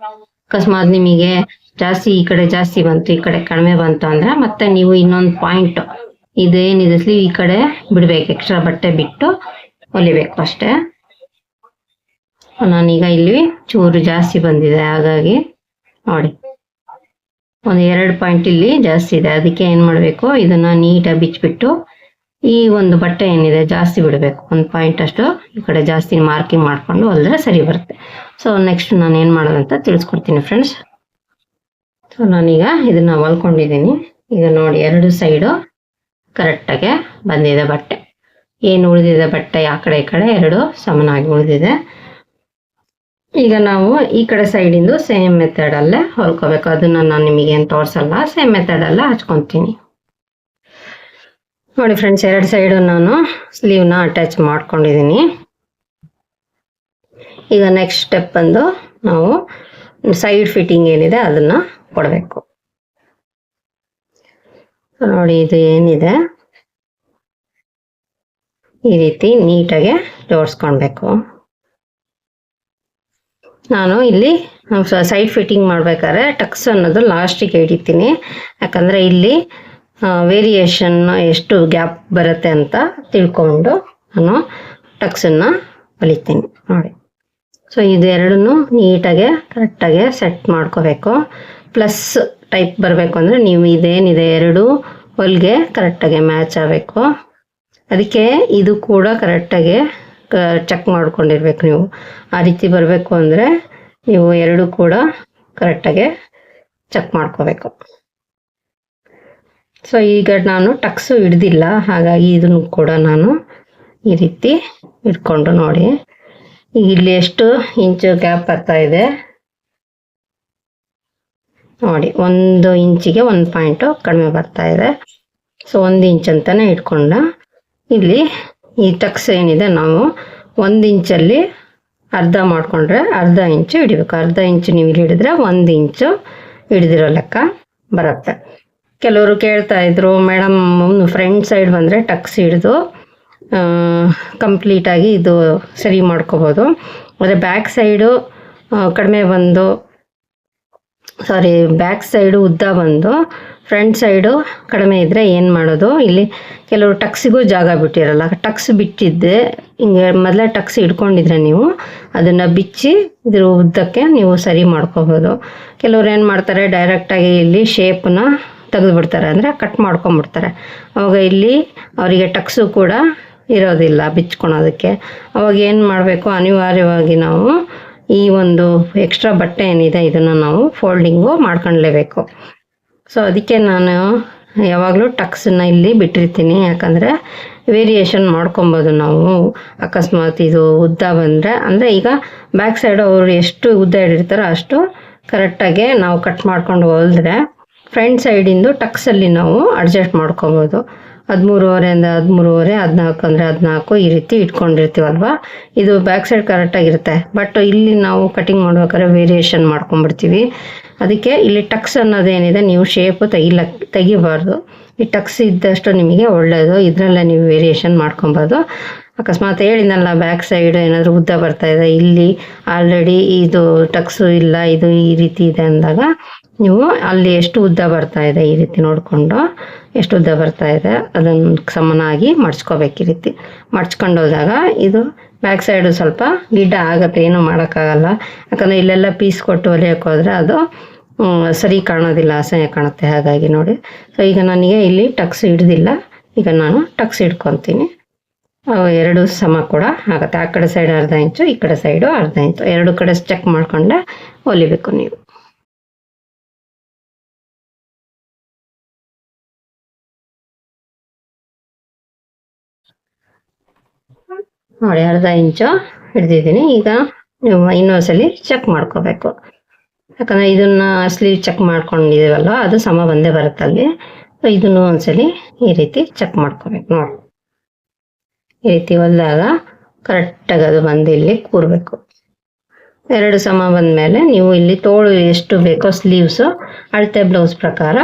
ಅಕಸ್ಮಾತ್ ನಿಮಗೆ ಜಾಸ್ತಿ ಈ ಕಡೆ ಜಾಸ್ತಿ ಬಂತು, ಈ ಕಡೆ ಕಡಿಮೆ ಬಂತು ಅಂದ್ರೆ ಮತ್ತೆ ನೀವು ಇನ್ನೊಂದು ಪಾಯಿಂಟ್ ಇದೇನಿದೆ ಸ್ಲೀವ್ ಈ ಕಡೆ ಬಿಡ್ಬೇಕು, ಎಕ್ಸ್ಟ್ರಾ ಬಟ್ಟೆ ಬಿಟ್ಟು ಹೊಲಿಬೇಕು ಅಷ್ಟೇ. ನಾನೀಗ ಇಲ್ಲಿ ಚೂರು ಜಾಸ್ತಿ ಬಂದಿದೆ, ಹಾಗಾಗಿ ನೋಡಿ ಒಂದು 2 ಪಾಯಿಂಟ್ ಇಲ್ಲಿ ಜಾಸ್ತಿ ಇದೆ. ಅದಕ್ಕೆ ಏನ್ ಮಾಡ್ಬೇಕು, ಇದನ್ನ ನೀಟಾಗಿ ಬಿಚ್ಚಿಬಿಟ್ಟು ಈ ಒಂದು ಬಟ್ಟೆ ಏನಿದೆ ಜಾಸ್ತಿ ಬಿಡಬೇಕು, 1 ಪಾಯಿಂಟ್ ಅಷ್ಟು ಈ ಕಡೆ ಜಾಸ್ತಿ ಮಾರ್ಕಿಂಗ್ ಮಾಡ್ಕೊಂಡು ಹೊಲಿದ್ರೆ ಸರಿ ಬರುತ್ತೆ. ಸೊ ನೆಕ್ಸ್ಟ್ ನಾನು ಏನು ಮಾಡೋದಂತ ತಿಳಿಸ್ಕೊಡ್ತೀನಿ ಫ್ರೆಂಡ್ಸ್. ಸೊ ನಾನೀಗ ಇದನ್ನ ಹೊಲ್ಕೊಂಡಿದ್ದೀನಿ. ಈಗ ನೋಡಿ 2 ಸೈಡು ಕರೆಕ್ಟಾಗೆ ಬಂದಿದೆ ಬಟ್ಟೆ. ಏನು ಉಳಿದಿದೆ ಬಟ್ಟೆ ಆ ಕಡೆ ಈ ಕಡೆ 2 ಸಮನಾಗಿ ಉಳಿದಿದೆ. ಈಗ ನಾವು ಈ ಕಡೆ ಸೈಡಿಂದು ಸೇಮ್ ಮೆಥಡಲ್ಲೇ ಹೊಲ್ಕೋಬೇಕು. ಅದನ್ನ ನಾನು ನಿಮಗೆ ಏನು ತೋರಿಸಲ್ಲ, ಸೇಮ್ ಮೆಥಡಲ್ಲೇ ಹಚ್ಕೊತೀನಿ. ನೋಡಿ ಫ್ರೆಂಡ್ಸ್, 2 ಸೈಡು ನಾನು ಸ್ಲೀವ್ನ ಅಟ್ಯಾಚ್ ಮಾಡ್ಕೊಂಡಿದ್ದೀನಿ. ಈಗ ನೆಕ್ಸ್ಟ್ ಸ್ಟೆಪ್ ಬಂದು ನಾವು ಸೈಡ್ ಫಿಟ್ಟಿಂಗ್ ಏನಿದೆ ಅದನ್ನು ಕೊಡಬೇಕು. ನೋಡಿ, ಇದು ಏನಿದೆ ಈ ರೀತಿ ನೀಟಾಗಿ ಜೋಡಿಸ್ಕೊಳ್ಬೇಕು. ನಾನು ಇಲ್ಲಿ ಸೈಡ್ ಫಿಟ್ಟಿಂಗ್ ಮಾಡ್ಬೇಕಾದ್ರೆ ಟಕ್ಸ್ ಅನ್ನೋದು ಲಾಸ್ಟಿಗೆ ಹಿಡಿತೀನಿ, ಯಾಕಂದರೆ ಇಲ್ಲಿ ವೇರಿಯೇಷನ್ ಎಷ್ಟು ಗ್ಯಾಪ್ ಬರುತ್ತೆ ಅಂತ ತಿಳ್ಕೊಂಡು ನಾನು ಟಕ್ಸನ್ನು ಹೊಲಿತೀನಿ. ನೋಡಿ, ಸೊ ಇದೆರಡನ್ನೂ ನೀಟಾಗೆ ಕರೆಕ್ಟಾಗೆ ಸೆಟ್ ಮಾಡ್ಕೋಬೇಕು. ಪ್ಲಸ್ ಟೈಪ್ ಬರಬೇಕು ಅಂದರೆ ನೀವು ಇದೇನಿದೆ ಎರಡು ಹೊಲಿಗೆ ಕರೆಕ್ಟಾಗೆ ಮ್ಯಾಚ್ ಆಗಬೇಕು. ಅದಕ್ಕೆ ಇದು ಕೂಡ ಕರೆಕ್ಟಾಗಿ ಚೆಕ್ ಮಾಡ್ಕೊಂಡಿರ್ಬೇಕು ನೀವು. ಆ ರೀತಿ ಬರಬೇಕು ಅಂದರೆ ನೀವು ಎರಡು ಕೂಡ ಕರೆಕ್ಟಾಗಿ ಚೆಕ್ ಮಾಡ್ಕೋಬೇಕು. ಸೊ ಈಗ ನಾನು ಟಕ್ಸು ಹಿಡ್ದಿಲ್ಲ, ಹಾಗಾಗಿ ಇದನ್ನು ಕೂಡ ನಾನು ಈ ರೀತಿ ಇಟ್ಕೊಂಡು ನೋಡಿ, ಈಗ ಇಲ್ಲಿ ಎಷ್ಟು ಇಂಚು ಗ್ಯಾಪ್ ಬರ್ತಾ ಇದೆ ನೋಡಿ. 1 ಇಂಚಿಗೆ 1 ಪಾಯಿಂಟು ಕಡಿಮೆ ಬರ್ತಾ ಇದೆ. ಸೊ 1 ಇಂಚ್ ಅಂತಾನೆ ಇಟ್ಕೊಂಡ ಇಲ್ಲಿ ಈ ಟಕ್ಸ್ ಏನಿದೆ ನಾವು 1 ಇಂಚಲ್ಲಿ ಅರ್ಧ ಮಾಡಿಕೊಂಡ್ರೆ ಅರ್ಧ ಇಂಚು ಹಿಡಿಬೇಕು. ಅರ್ಧ ಇಂಚು ನೀವು ಇಲ್ಲಿ ಹಿಡಿದ್ರೆ 1 ಇಂಚು ಹಿಡಿದಿರೋ ಲೆಕ್ಕ ಬರುತ್ತೆ. ಕೆಲವರು ಕೇಳ್ತಾ ಇದ್ರು, ಮೇಡಮ್ ಫ್ರಂಟ್ ಸೈಡ್ ಬಂದರೆ ಟಕ್ಸ್ ಹಿಡಿದು ಕಂಪ್ಲೀಟಾಗಿ ಇದು ಸರಿ ಮಾಡ್ಕೋಬೋದು, ಆದರೆ ಬ್ಯಾಕ್ ಸೈಡು ಕಡಿಮೆ ಬಂದು ಬ್ಯಾಕ್ ಸೈಡು ಉದ್ದ ಬಂದು ಫ್ರಂಟ್ ಸೈಡು ಕಡಿಮೆ ಇದ್ದರೆ ಏನು ಮಾಡೋದು, ಇಲ್ಲಿ ಕೆಲವರು ಟಕ್ಸಿಗೂ ಜಾಗ ಬಿಟ್ಟಿರಲ್ಲ. ಟಕ್ಸ್ ಬಿಟ್ಟಿದ್ದೆ ಹಿಂಗೆ ಮೊದಲೇ ಟಕ್ಸ್ ಹಿಡ್ಕೊಂಡಿದ್ರೆ ನೀವು ಅದನ್ನು ಬಿಚ್ಚಿ ಇದ್ರ ಉದ್ದಕ್ಕೆ ನೀವು ಸರಿ ಮಾಡ್ಕೋಬೋದು. ಕೆಲವ್ರು ಏನು ಮಾಡ್ತಾರೆ, ಡೈರೆಕ್ಟಾಗಿ ಇಲ್ಲಿ ಶೇಪನ್ನ ತೆಗೆದುಬಿಡ್ತಾರೆ, ಅಂದರೆ ಕಟ್ ಮಾಡ್ಕೊಂಬಿಡ್ತಾರೆ. ಅವಾಗ ಇಲ್ಲಿ ಅವರಿಗೆ ಟಕ್ಸು ಕೂಡ ಇರೋದಿಲ್ಲ ಬಿಚ್ಕೊಳೋದಕ್ಕೆ. ಅವಾಗ ಏನು ಮಾಡಬೇಕು, ಅನಿವಾರ್ಯವಾಗಿ ನಾವು ಈ ಒಂದು ಎಕ್ಸ್ಟ್ರಾ ಬಟ್ಟೆ ಏನಿದೆ ಇದನ್ನು ನಾವು ಫೋಲ್ಡಿಂಗು ಮಾಡ್ಕೊಳ್ಳೇಬೇಕು. ಸೊ ಅದಕ್ಕೆ ನಾನು ಯಾವಾಗಲೂ ಟಕ್ಸನ್ನು ಇಲ್ಲಿ ಬಿಟ್ಟಿರ್ತೀನಿ, ಯಾಕಂದರೆ ವೇರಿಯೇಷನ್ ಮಾಡ್ಕೊಬೋದು ನಾವು. ಅಕಸ್ಮಾತ್ ಇದು ಉದ್ದ ಬಂದರೆ, ಅಂದರೆ ಈಗ ಬ್ಯಾಕ್ ಸೈಡು ಅವರು ಎಷ್ಟು ಉದ್ದ ಹಿಡಿರ್ತಾರೋ ಅಷ್ಟು ಕರೆಕ್ಟಾಗಿ ನಾವು ಕಟ್ ಮಾಡ್ಕೊಂಡು ಹೊಲಿದ್ರೆ ಫ್ರಂಟ್ ಸೈಡಿಂದು ಟಕ್ಸಲ್ಲಿ ನಾವು ಅಡ್ಜಸ್ಟ್ ಮಾಡ್ಕೊಬೋದು. 13.5 ಅಂದರೆ 13.5, 14 ಅಂದರೆ 14 ಈ ರೀತಿ ಇಟ್ಕೊಂಡಿರ್ತೀವಲ್ವ, ಇದು ಬ್ಯಾಕ್ ಸೈಡ್ ಕರೆಕ್ಟಾಗಿರುತ್ತೆ. ಬಟ್ ಇಲ್ಲಿ ನಾವು ಕಟಿಂಗ್ ಮಾಡ್ಬೇಕಾದ್ರೆ ವೇರಿಯೇಷನ್ ಮಾಡ್ಕೊಂಡ್ಬಿಡ್ತೀವಿ. ಅದಕ್ಕೆ ಇಲ್ಲಿ ಟಕ್ಸ್ ಅನ್ನೋದೇನಿದೆ ನೀವು ಶೇಪು ತೆಗಿಬಾರ್ದು. ಈ ಟಕ್ಸ್ ಇದ್ದಷ್ಟು ನಿಮಗೆ ಒಳ್ಳೆಯದು, ಇದರಲ್ಲೇ ನೀವು ವೇರಿಯೇಷನ್ ಮಾಡ್ಕೊಬೋದು. ಅಕಸ್ಮಾತ್ ಹೇಳಿದ್ನಲ್ಲ ಬ್ಯಾಕ್ ಸೈಡ್ ಏನಾದರೂ ಉದ್ದ ಬರ್ತಾಯಿದೆ, ಇಲ್ಲಿ ಆಲ್ರೆಡಿ ಇದು ಟಕ್ಸು ಇಲ್ಲ, ಇದು ಈ ರೀತಿ ಇದೆ ಅಂದಾಗ ನೀವು ಅಲ್ಲಿ ಎಷ್ಟು ಉದ್ದ ಬರ್ತಾ ಇದೆ ಈ ರೀತಿ ನೋಡಿಕೊಂಡು ಎಷ್ಟು ಉದ್ದ ಬರ್ತಾ ಇದೆ ಅದನ್ನು ಸಮನಾಗಿ ಮಡ್ಚ್ಕೋಬೇಕು. ಈ ರೀತಿ ಮಡ್ಚ್ಕೊಂಡು ಹೋದಾಗ ಇದು ಬ್ಯಾಕ್ ಸೈಡು ಸ್ವಲ್ಪ ಗಿಡ್ಡ ಆಗುತ್ತೆ, ಏನೂ ಮಾಡೋಕ್ಕಾಗಲ್ಲ. ಯಾಕಂದರೆ ಇಲ್ಲೆಲ್ಲ ಪೀಸ್ ಕೊಟ್ಟು ಹೊಲಿಯೋಕೆ ಹೋದರೆ ಅದು ಸರಿ ಕಾಣೋದಿಲ್ಲ, ಅಸಹ್ಯ ಕಾಣುತ್ತೆ. ಹಾಗಾಗಿ ನೋಡಿ, ಸೊ ಈಗ ನನಗೆ ಇಲ್ಲಿ ಟಕ್ಸ್ ಹಿಡ್ದಿಲ್ಲ, ಈಗ ನಾನು ಟಕ್ಸ್ ಹಿಡ್ಕೊತೀನಿ. ಎರಡು ಸಮ ಕೂಡ ಆಗುತ್ತೆ. ಆ ಕಡೆ ಸೈಡ್ ಅರ್ಧ ಇಂಚು, ಈ ಕಡೆ ಸೈಡು ಅರ್ಧ ಇಂಚು, ಎರಡು ಕಡೆ ಚೆಕ್ ಮಾಡ್ಕೊಂಡೆ ಹೊಲಿಬೇಕು ನೀವು. ನೋಡಿ, ಅರ್ಧ ಇಂಚು ಹಿಡ್ದಿದ್ದೀನಿ. ಈಗ ನೀವು ಇನ್ನೊಂದ್ಸಲಿ ಚೆಕ್ ಮಾಡ್ಕೋಬೇಕು, ಯಾಕಂದರೆ ಇದನ್ನು ಸ್ಲೀವ್ ಚೆಕ್ ಮಾಡ್ಕೊಂಡಿದ್ದೀವಲ್ವ ಅದು ಸಮ ಬಂದೇ ಬರುತ್ತಲ್ಲಿ. ಸೊ ಇದನ್ನು ಒಂದ್ಸಲಿ ಈ ರೀತಿ ಚೆಕ್ ಮಾಡ್ಕೋಬೇಕು. ನೋಡಿ, ಈ ರೀತಿ ಹೊಲಿದಾಗ ಕರೆಕ್ಟಾಗಿ ಅದು ಬಂದು ಇಲ್ಲಿ ಕೂರಬೇಕು. ಎರಡು ಸಮ ಬಂದಮೇಲೆ ನೀವು ಇಲ್ಲಿ ತೋಳು ಎಷ್ಟು ಬೇಕೋ ಸ್ಲೀವ್ಸು ಅಳತೆ ಬ್ಲೌಸ್ ಪ್ರಕಾರ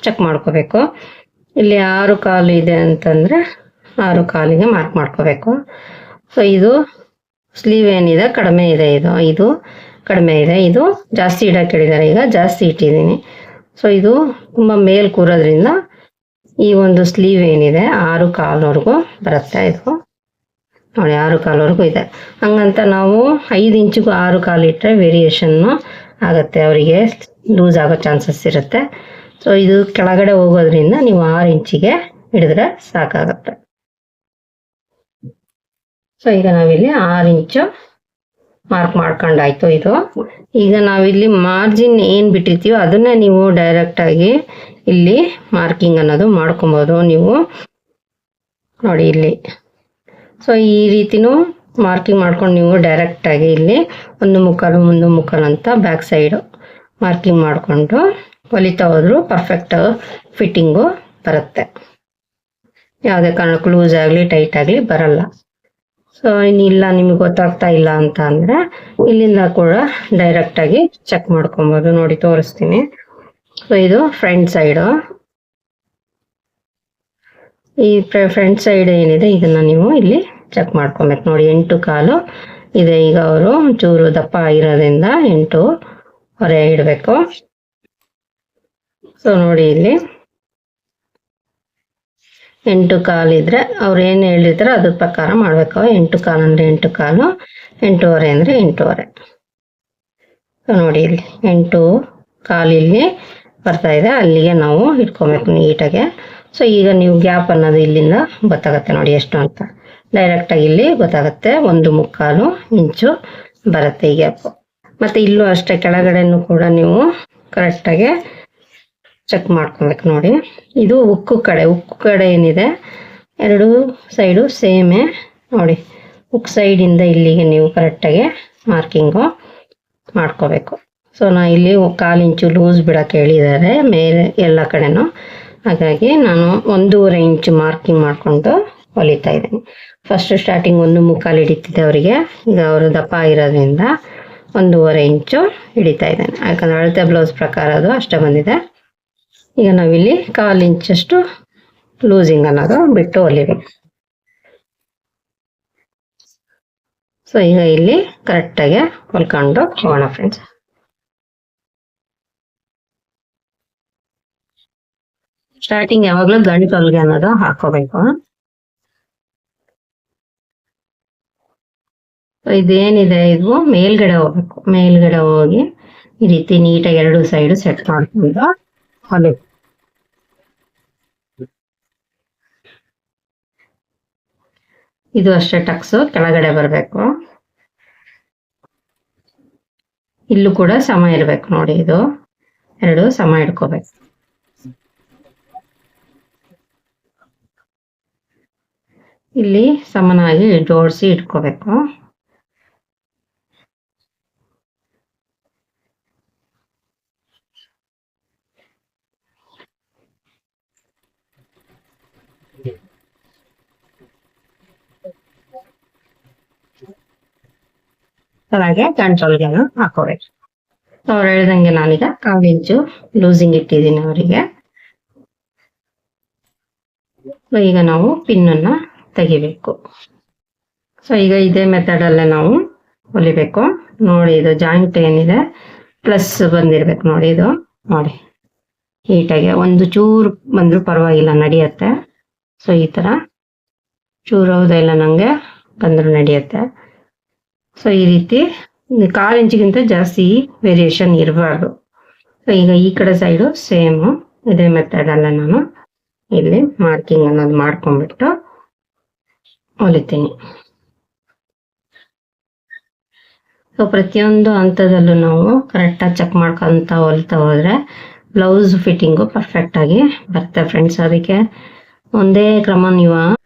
ಚೆಕ್ ಮಾಡ್ಕೋಬೇಕು. ಇಲ್ಲಿ 6 ಕಾಲು ಇದೆ ಅಂತಂದರೆ 6 ಕಾಲಿಗೆ ಮಾರ್ಕ್ ಮಾಡ್ಕೋಬೇಕು. ಸೊ ಇದು ಸ್ಲೀವ್ ಏನಿದೆ ಕಡಿಮೆ ಇದೆ, ಇದು ಕಡಿಮೆ ಇದೆ, ಇದು ಜಾಸ್ತಿ ಇಡಕ್ಕೆ ಹೇಳಿದ್ದಾರೆ, ಈಗ ಜಾಸ್ತಿ ಇಟ್ಟಿದ್ದೀನಿ. ಸೊ ಇದು ತುಂಬ ಮೇಲ್ ಕೂರೋದ್ರಿಂದ ಈ ಒಂದು ಸ್ಲೀವ್ ಏನಿದೆ 6 ಕಾಲ್ವರೆಗೂ ಬರುತ್ತೆ. ಇದು ನೋಡಿ 6 ಕಾಲ್ವರೆಗೂ ಇದೆ. ಹಂಗಂತ ನಾವು 5 ಇಂಚಿಗೂ 6 ಕಾಲು ಇಟ್ಟರೆ ವೇರಿಯೇಷನ್ನು ಆಗುತ್ತೆ, ಅವರಿಗೆ ಲೂಸ್ ಆಗೋ ಚಾನ್ಸಸ್ ಇರುತ್ತೆ. ಸೊ ಇದು ಕೆಳಗಡೆ ಹೋಗೋದ್ರಿಂದ ನೀವು 6 ಇಂಚಿಗೆ ಹಿಡಿದ್ರೆ ಸಾಕಾಗುತ್ತೆ. ಸೊ ಈಗ ನಾವಿಲ್ಲಿ 6 ಇಂಚು ಮಾರ್ಕ್ ಮಾಡ್ಕೊಂಡಾಯ್ತು. ಇದು ಈಗ ನಾವಿಲ್ಲಿ ಮಾರ್ಜಿನ್ ಏನು ಬಿಟ್ಟಿರ್ತೀವೋ ಅದನ್ನೇ ನೀವು ಡೈರೆಕ್ಟಾಗಿ ಇಲ್ಲಿ ಮಾರ್ಕಿಂಗ್ ಅನ್ನೋದು ಮಾಡ್ಕೊಬೋದು ನೀವು. ನೋಡಿ ಇಲ್ಲಿ, ಸೊ ಈ ರೀತಿನೂ ಮಾರ್ಕಿಂಗ್ ಮಾಡ್ಕೊಂಡು ನೀವು ಡೈರೆಕ್ಟಾಗಿ ಇಲ್ಲಿ 1 ಮುಕ್ಕಾಲು 1 ಮುಕ್ಕಾಲು ಅಂತ ಬ್ಯಾಕ್ ಸೈಡು ಮಾರ್ಕಿಂಗ್ ಮಾಡಿಕೊಂಡು ಹೊಲಿತಾ ಹೋದ್ರು ಪರ್ಫೆಕ್ಟ್ ಫಿಟ್ಟಿಂಗು ಬರುತ್ತೆ. ಯಾವುದೇ ಕಾರಣಕ್ಕೂ ಲೂಸ್ ಆಗಲಿ ಟೈಟ್ ಆಗಲಿ ಬರಲ್ಲ. ಸೊ ಇಲ್ಲ ನಿಮಗೆ ಗೊತ್ತಾಗ್ತಾ ಇಲ್ಲ ಅಂತ ಅಂದರೆ ಇಲ್ಲಿಂದ ಕೂಡ ಡೈರೆಕ್ಟಾಗಿ ಚೆಕ್ ಮಾಡ್ಕೊಬೋದು. ನೋಡಿ ತೋರಿಸ್ತೀನಿ. ಸೊ ಇದು ಫ್ರಂಟ್ ಸೈಡು. ಈ ಫ್ರಂಟ್ ಸೈಡ್ ಏನಿದೆ ಇದನ್ನು ನೀವು ಇಲ್ಲಿ ಚೆಕ್ ಮಾಡ್ಕೊಬೇಕು. ನೋಡಿ 8 ಕಾಲು ಇದೆ. ಈಗ ಅವರು ಚೂರು ದಪ್ಪ ಆಗಿರೋದ್ರಿಂದ 8 ಇಡಬೇಕು. ಸೊ ನೋಡಿ ಇಲ್ಲಿ 8 ಕಾಲು ಇದ್ರೆ ಅವ್ರು ಏನು ಹೇಳಿದ್ರೆ ಅದ್ರ ಪ್ರಕಾರ ಮಾಡಬೇಕು. 8 ಕಾಲು ಅಂದರೆ 8 ಕಾಲು, 8:15 ಅಂದರೆ 8:15. ಸೊ ನೋಡಿ ಇಲ್ಲಿ 8 ಕಾಲು ಇಲ್ಲಿ ಬರ್ತಾ ಇದೆ, ಅಲ್ಲಿಗೆ ನಾವು ಇಟ್ಕೊಬೇಕು ನೀಟಾಗೆ. ಸೊ ಈಗ ನೀವು ಗ್ಯಾಪ್ ಅನ್ನೋದು ಇಲ್ಲಿಂದ ಗೊತ್ತಾಗುತ್ತೆ ನೋಡಿ ಎಷ್ಟು ಅಂತ. ಡೈರೆಕ್ಟಾಗಿ ಇಲ್ಲಿ ಗೊತ್ತಾಗುತ್ತೆ, 1/4 ಇಂಚು ಬರುತ್ತೆ ಈ ಗ್ಯಾಪು. ಮತ್ತು ಇಲ್ಲೂ ಅಷ್ಟೇ ಕೆಳಗಡೆನೂ ಕೂಡ ನೀವು ಕರೆಕ್ಟಾಗಿ ಚೆಕ್ ಮಾಡ್ಕೊಬೇಕು. ನೋಡಿ ಇದು ಉಕ್ಕು ಕಡೆ ಏನಿದೆ 2 ಸೈಡು ಸೇಮೇ. ನೋಡಿ ಉಕ್ಕು ಸೈಡಿಂದ ಇಲ್ಲಿಗೆ ನೀವು ಕರೆಕ್ಟಾಗಿ ಮಾರ್ಕಿಂಗು ಮಾಡ್ಕೋಬೇಕು. ಸೊ ನಾ ಇಲ್ಲಿ 1/4 ಇಂಚು ಲೂಸ್ ಬಿಡೋಕೆ ಹೇಳಿದ್ದಾರೆ ಮೇಲೆ ಎಲ್ಲ ಕಡೆನೂ. ಹಾಗಾಗಿ ನಾನು 1.5 ಇಂಚು ಮಾರ್ಕಿಂಗ್ ಮಾಡಿಕೊಂಡು ಹೊಲಿತಾ ಇದ್ದೀನಿ. ಫಸ್ಟ್ ಸ್ಟಾರ್ಟಿಂಗ್ 1/4 ಹಿಡಿತಿದ್ದೆ ಅವರಿಗೆ. ಈಗ ಅವರು ದಪ್ಪ ಇರೋದ್ರಿಂದ 1.5 ಇಂಚು ಹಿಡಿತಾ ಇದ್ದೇನೆ. ಯಾಕಂದರೆ ಅಳತೆ ಬ್ಲೌಸ್ ಪ್ರಕಾರ ಅದು ಅಷ್ಟೇ ಬಂದಿದೆ. ಈಗ ನಾವಿಲ್ಲಿ 1/4 ಇಂಚಷ್ಟು ಲೂಸಿಂಗ್ ಅನ್ನೋದು ಬಿಟ್ಟು ಹೊಲಿಬೇಕು. ಸೊ ಈಗ ಇಲ್ಲಿ ಕರೆಕ್ಟಾಗಿ ಹೊಲ್ಕೊಂಡು ಹೋಗೋಣ ಫ್ರೆಂಡ್ಸ್. ಸ್ಟಾರ್ಟಿಂಗ್ ಯಾವಾಗಲೂ ಗಂಟು ಹೊಲಿಗೆ ಅನ್ನೋದು ಹಾಕೋಬೇಕು. ಇದೇನಿದೆ ಇದು ಮೇಲ್ಗಡೆ ಹೋಗ್ಬೇಕು. ಮೇಲ್ಗಡೆ ಹೋಗಿ ಈ ರೀತಿ ನೀಟಾಗಿ 2 ಸೈಡು ಸೆಟ್ ಮಾಡ್ಕೊಂಡು ಹೊಲಿ. ಇದು ಅಷ್ಟೇ ಟಕ್ಸು ಕೆಳಗಡೆ ಬರಬೇಕು. ಇಲ್ಲೂ ಕೂಡ ಸಮ ಇರಬೇಕು. ನೋಡಿ ಇದು 2 ಸಮ ಇಟ್ಕೋಬೇಕು. ಇಲ್ಲಿ ಸಮನಾಗಿ ಜೋಡಿಸಿ ಇಟ್ಕೋಬೇಕು. ಹಾಗೆ ಗಂಟು ಹೊಲಿಗೆನೂ ಹಾಕೋಬೇಕು. ಅವ್ರು ಹೇಳ್ದಂಗೆ ನಾನೀಗ 1/4 ಇಂಚು ಲೂಸಿಂಗ್ ಇಟ್ಟಿದ್ದೀನಿ ಅವರಿಗೆ. ಈಗ ನಾವು ಪಿನ್ನನ್ನು ತೆಗಿಬೇಕು. ಸೊ ಈಗ ಇದೇ ಮೆಥಡಲ್ಲೇ ನಾವು ಹೊಲಿಬೇಕು. ನೋಡಿ ಇದು ಜಾಯಿಂಟ್ ಏನಿದೆ ಪ್ಲಸ್ ಬಂದಿರ್ಬೇಕು. ನೋಡಿ ಇದು ನೋಡಿ ನೀಟಾಗಿ ಒಂದು ಚೂರು ಬಂದರೂ ಪರವಾಗಿಲ್ಲ, ನಡೆಯುತ್ತೆ. ಸೊ ಈ ಥರ ಚೂರು ಹೌದಿಲ್ಲ ನನಗೆ ಬಂದರೂ ನಡೆಯುತ್ತೆ. ಸೊ ಈ ರೀತಿ 1/4 ಇಂಚಿಗಿಂತ ಜಾಸ್ತಿ ವೇರಿಯೇಷನ್ ಇರಬಾರ್ದು. ಸೊ ಈಗ ಈ ಕಡೆ ಸೈಡು ಸೇಮು ಇದೇ ಮೆಥಡಲ್ಲೇ ನಾನು ಇಲ್ಲಿ ಮಾರ್ಕಿಂಗ್ ಅನ್ನೋದು ಮಾಡ್ಕೊಂಡ್ಬಿಟ್ಟು ಹೊಲಿತೀನಿ. ಸೊ ಪ್ರತಿಯೊಂದು ಹಂತದಲ್ಲೂ ನಾವು ಕರೆಕ್ಟಾಗಿ ಚೆಕ್ ಮಾಡ್ಕೊತ ಹೊಲಿತಾ ಹೋದರೆ ಬ್ಲೌಸ್ ಫಿಟ್ಟಿಂಗು ಪರ್ಫೆಕ್ಟಾಗಿ ಬರುತ್ತೆ ಫ್ರೆಂಡ್ಸ್. ಅದಕ್ಕೆ ಒಂದೇ ಕ್ರಮ ನೀವು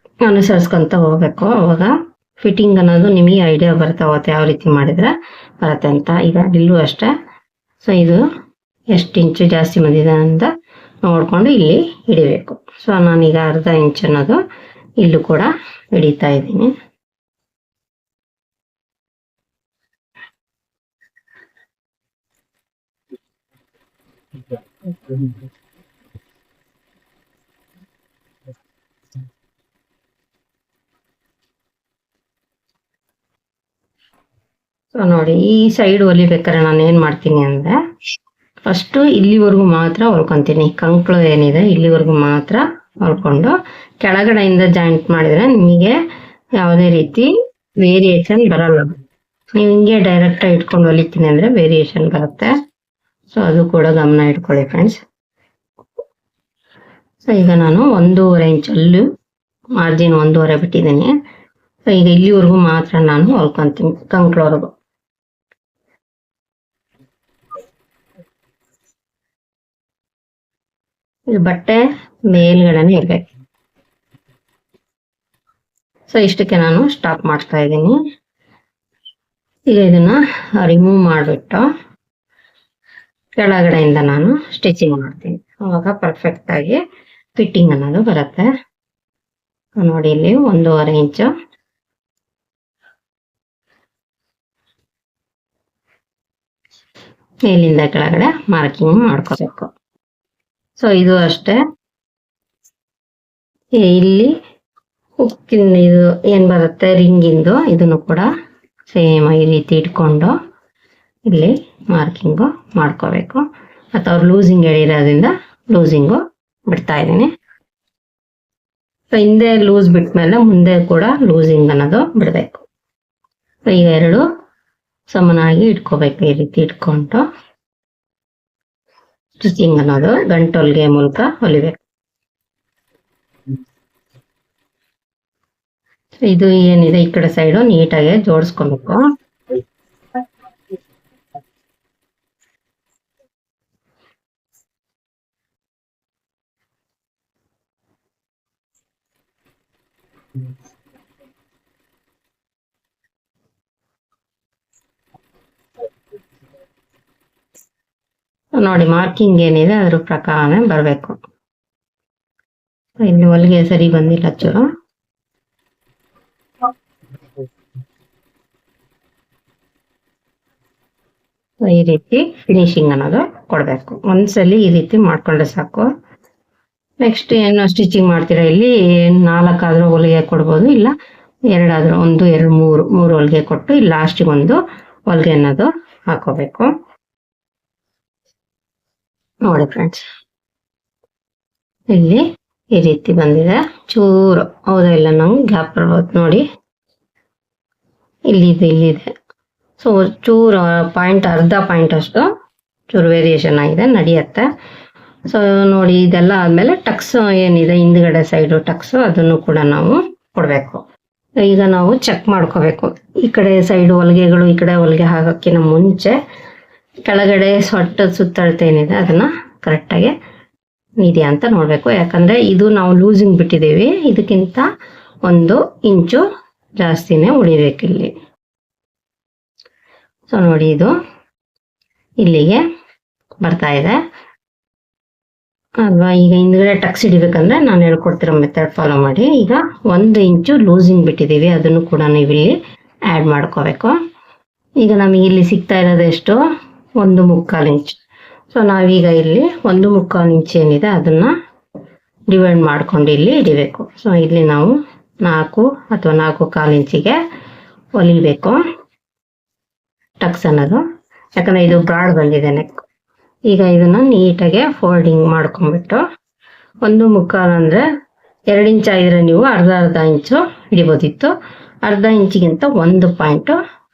ಅನುಸರಿಸ್ಕೊತ ಹೋಗ್ಬೇಕು. ಅವಾಗ ಫಿಟ್ಟಿಂಗ್ ಅನ್ನೋದು ನಿಮಗೆ ಐಡಿಯಾ ಬರ್ತಾ ಹೋಗುತ್ತೆ ಯಾವ ರೀತಿ ಮಾಡಿದರೆ ಬರುತ್ತೆ ಅಂತ. ಈಗ ಇಲ್ಲೂ ಅಷ್ಟೇ. ಸೊ ಇದು ಎಷ್ಟು ಇಂಚು ಜಾಸ್ತಿ ಬಂದಿದೆ ಅಂತ ನೋಡಿಕೊಂಡು ಇಲ್ಲಿ ಹಿಡಿಬೇಕು. ಸೊ ನಾನೀಗ 1/2 ಇಂಚ್ ಅನ್ನೋದು ಇಲ್ಲೂ ಕೂಡ ಹಿಡಿತಾ ಇದ್ದೀನಿ. ಸೊ ನೋಡಿ ಈ ಸೈಡ್ ಹೊಲಿಬೇಕಾದ್ರೆ ನಾನು ಏನು ಮಾಡ್ತೀನಿ ಅಂದರೆ ಫಸ್ಟು ಇಲ್ಲಿವರೆಗೂ ಮಾತ್ರ ಹೊಲ್ಕೊತೀನಿ. ಕಂಕ್ಳು ಏನಿದೆ ಇಲ್ಲಿವರೆಗೂ ಮಾತ್ರ ಹೊಲ್ಕೊಂಡು ಕೆಳಗಡೆಯಿಂದ ಜಾಯಿಂಟ್ ಮಾಡಿದರೆ ನಿಮಗೆ ಯಾವುದೇ ರೀತಿ ವೇರಿಯೇಷನ್ ಬರಲ್ಲ. ನೀವು ಹಿಂಗೆ ಡೈರೆಕ್ಟಾಗಿ ಇಟ್ಕೊಂಡು ಹೊಲಿತೀನಿ ಅಂದರೆ ವೇರಿಯೇಷನ್ ಬರುತ್ತೆ. ಸೊ ಅದು ಕೂಡ ಗಮನ ಇಟ್ಕೊಳ್ಳಿ ಫ್ರೆಂಡ್ಸ್. ಸೊ ಈಗ ನಾನು 1.5 ಇಂಚ್ ಅಲ್ಲೂ ಮಾರ್ಜಿನ್ 1.5 ಬಿಟ್ಟಿದ್ದೀನಿ. ಸೊ ಈಗ ಇಲ್ಲಿವರೆಗೂ ಮಾತ್ರ ನಾನು ಹೊಲ್ಕೊತೀನಿ ಕಂಕ್ಳವರೆಗೂ. ಇದು ಬಟ್ಟೆ ಮೇಲ್ಗಡೆನೇ ಇರಬೇಕು. ಸೊ ಇಷ್ಟಕ್ಕೆ ನಾನು ಸ್ಟಾಪ್ ಮಾಡ್ತಾ ಇದ್ದೀನಿ. ಈಗ ಇದನ್ನ ರಿಮೂವ್ ಮಾಡಿಬಿಟ್ಟು ಕೆಳಗಡೆಯಿಂದ ನಾನು ಸ್ಟಿಚಿಂಗ್ ಮಾಡ್ತೀನಿ. ಅವಾಗ ಪರ್ಫೆಕ್ಟಾಗಿ ಫಿಟ್ಟಿಂಗ್ ಅನ್ನೋದು ಬರುತ್ತೆ. ನೋಡಿ ಇಲ್ಲಿ 1.5 ಇಂಚು ಮೇಲಿಂದ ಕೆಳಗಡೆ ಮಾರ್ಕಿಂಗ್ ಮಾಡ್ಕೋಬೇಕು. ಸೊ ಇದು ಅಷ್ಟೇ. ಇಲ್ಲಿ ಹುಕ್ಕಿನ ಇದು ಏನ್ ಬರುತ್ತೆ ರಿಂಗಿಂದು, ಇದನ್ನು ಕೂಡ ಸೇಮ್ ಈ ರೀತಿ ಇಟ್ಕೊಂಡು ಇಲ್ಲಿ ಮಾರ್ಕಿಂಗು ಮಾಡ್ಕೋಬೇಕು. ಅಥವಾ ಲೂಸಿಂಗ್ ಹೇಳಿರೋದ್ರಿಂದ ಲೂಸಿಂಗು ಬಿಡ್ತಾ ಇದ್ದೀನಿ. ಸೊ ಹಿಂದೆ ಲೂಸ್ ಬಿಟ್ಮೇಲೆ ಮುಂದೆ ಕೂಡ ಲೂಸಿಂಗ್ ಅನ್ನೋದು ಬಿಡಬೇಕು. ಈಗ ಎರಡು ಸಮನಾಗಿ ಇಟ್ಕೋಬೇಕು. ಈ ರೀತಿ ಇಟ್ಕೊಂಡು ಸ್ಟಿಚಿಂಗ್ ಅನ್ನೋದು ಗಂಟೊಲ್ಗೆ ಮೂಲಕ ಹೊಲಿಬೇಕು. ಇದು ಏನಿದೆ ಈ ಕಡೆ ಸೈಡು ನೀಟಾಗಿ ಜೋಡಿಸ್ಕೊಬೇಕು. ನೋಡಿ ಮಾರ್ಕಿಂಗ್ ಏನಿದೆ ಅದ್ರ ಪ್ರಕಾರ ಬರಬೇಕು. ಇಲ್ಲಿ ಹೊಲಿಗೆ ಸರಿ ಬಂದಿಲ್ಲ ಚೂರು. ಈ ರೀತಿ ಫಿನಿಶಿಂಗ್ ಅನ್ನೋದು ಕೊಡ್ಬೇಕು. ಒಂದ್ಸಲಿ ಈ ರೀತಿ ಮಾಡ್ಕೊಂಡ್ರೆ ಸಾಕು. ನೆಕ್ಸ್ಟ್ ಏನು ಸ್ಟಿಚಿಂಗ್ ಮಾಡ್ತೀರಾ, ಇಲ್ಲಿ 4 ಆದ್ರೂ ಹೊಲಿಗೆ ಕೊಡ್ಬೋದು, ಇಲ್ಲ 2 ಆದ್ರೂ 1 2 3 ಹೊಲಿಗೆ ಕೊಟ್ಟು ಇಲ್ಲಿ ಲಾಸ್ಟಿಗೆ ಒಂದು ಹೊಲಿಗೆ ಅನ್ನೋದು ಹಾಕೋಬೇಕು. ನೋಡಿ ಫ್ರೆಂಡ್ಸ್, ಇಲ್ಲಿ ಈ ರೀತಿ ಬಂದಿದೆ. ಚೂರು ಹೌದಾ ಇಲ್ಲ ನಂಗೆ ಗ್ಯಾಪ್ ಬರ್ಬೋದು ನೋಡಿ. ಇಲ್ಲಿದೆ. ಸೊ ಚೂರು ಪಾಯಿಂಟ್, ಅರ್ಧ ಪಾಯಿಂಟ್ ಅಷ್ಟು ಚೂರು ವೇರಿಯೇಷನ್ ಆಗಿದೆ, ನಡೆಯುತ್ತೆ. ಸೊ ನೋಡಿ ಇದೆಲ್ಲ ಆದ್ಮೇಲೆ ಟಕ್ಸ್ ಏನಿದೆ ಹಿಂದ್ಗಡೆ ಸೈಡು ಟಕ್ಸ್, ಅದನ್ನು ಕೂಡ ನಾವು ಕೊಡಬೇಕು. ಈಗ ನಾವು ಚೆಕ್ ಮಾಡ್ಕೋಬೇಕು. ಈ ಕಡೆ ಸೈಡು ಹೊಲಿಗೆಗಳು ಈ ಕಡೆ ಹೊಲಿಗೆ ಹಾಕೋಕ್ಕಿಂತ ಮುಂಚೆ ಕೆಳಗಡೆ ಸೊಟ್ಟ ಸುತ್ತಳತೆ ಏನಿದೆ ಅದನ್ನ ಕರೆಕ್ಟಾಗಿ ಇದೆಯಾ ಅಂತ ನೋಡಬೇಕು. ಯಾಕಂದ್ರೆ ಇದು ನಾವು ಲೂಸಿಂಗ್ ಬಿಟ್ಟಿದ್ದೀವಿ, ಇದಕ್ಕಿಂತ 1 ಇಂಚು ಜಾಸ್ತಿನೇ ಉಳಿಬೇಕು ಇಲ್ಲಿ. ಸೊ ನೋಡಿ ಇದು ಇಲ್ಲಿಗೆ ಬರ್ತಾ ಇದೆ ಅಲ್ವಾ. ಈಗ ಹಿಂದ್ಗಡೆ ಟಕ್ಸ್ ಹಿಡಿಬೇಕಂದ್ರೆ ನಾನು ಹೇಳ್ಕೊಡ್ತಿರೋ ಮೆಥಡ್ ಫಾಲೋ ಮಾಡಿ. ಈಗ 1 ಇಂಚು ಲೂಸಿಂಗ್ ಬಿಟ್ಟಿದ್ದೀವಿ, ಅದನ್ನು ಕೂಡ ನೀವಿಲ್ಲಿ ಆ್ಯಡ್ ಮಾಡ್ಕೋಬೇಕು. ಈಗ ನಮಗೆ ಇಲ್ಲಿ ಸಿಗ್ತಾ ಇರೋದು ಎಷ್ಟು, 1/4 ಇಂಚ್. ಸೊ ನಾವೀಗ ಇಲ್ಲಿ 1/4 ಇಂಚ್ ಏನಿದೆ ಅದನ್ನ ಡಿವೈಡ್ ಮಾಡ್ಕೊಂಡು ಇಲ್ಲಿ ಹಿಡಿಬೇಕು. ಸೊ ಇಲ್ಲಿ ನಾವು 4 ಅಥವಾ 4.25 ಇಂಚಿಗೆ ಹೊಲಿಬೇಕು ಟಕ್ಸ್ ಅನ್ನೋದು. ಯಾಕಂದ್ರೆ ಇದು ಬ್ರಾಡ್ ಬಂದಿದೆ ನೆಕ್. ಈಗ ಇದನ್ನ ನೀಟಾಗಿ ಫೋಲ್ಡಿಂಗ್ ಮಾಡ್ಕೊಂಡ್ಬಿಟ್ಟು 1/4 ಅಂದ್ರೆ 2 ಇಂಚ್ ಆಗಿದ್ರೆ ನೀವು ಅರ್ಧ ಇಂಚು ಹಿಡಿಬೋದಿತ್ತು. ಅರ್ಧ ಇಂಚಿಗಿಂತ 1 ಪಾಯಿಂಟ್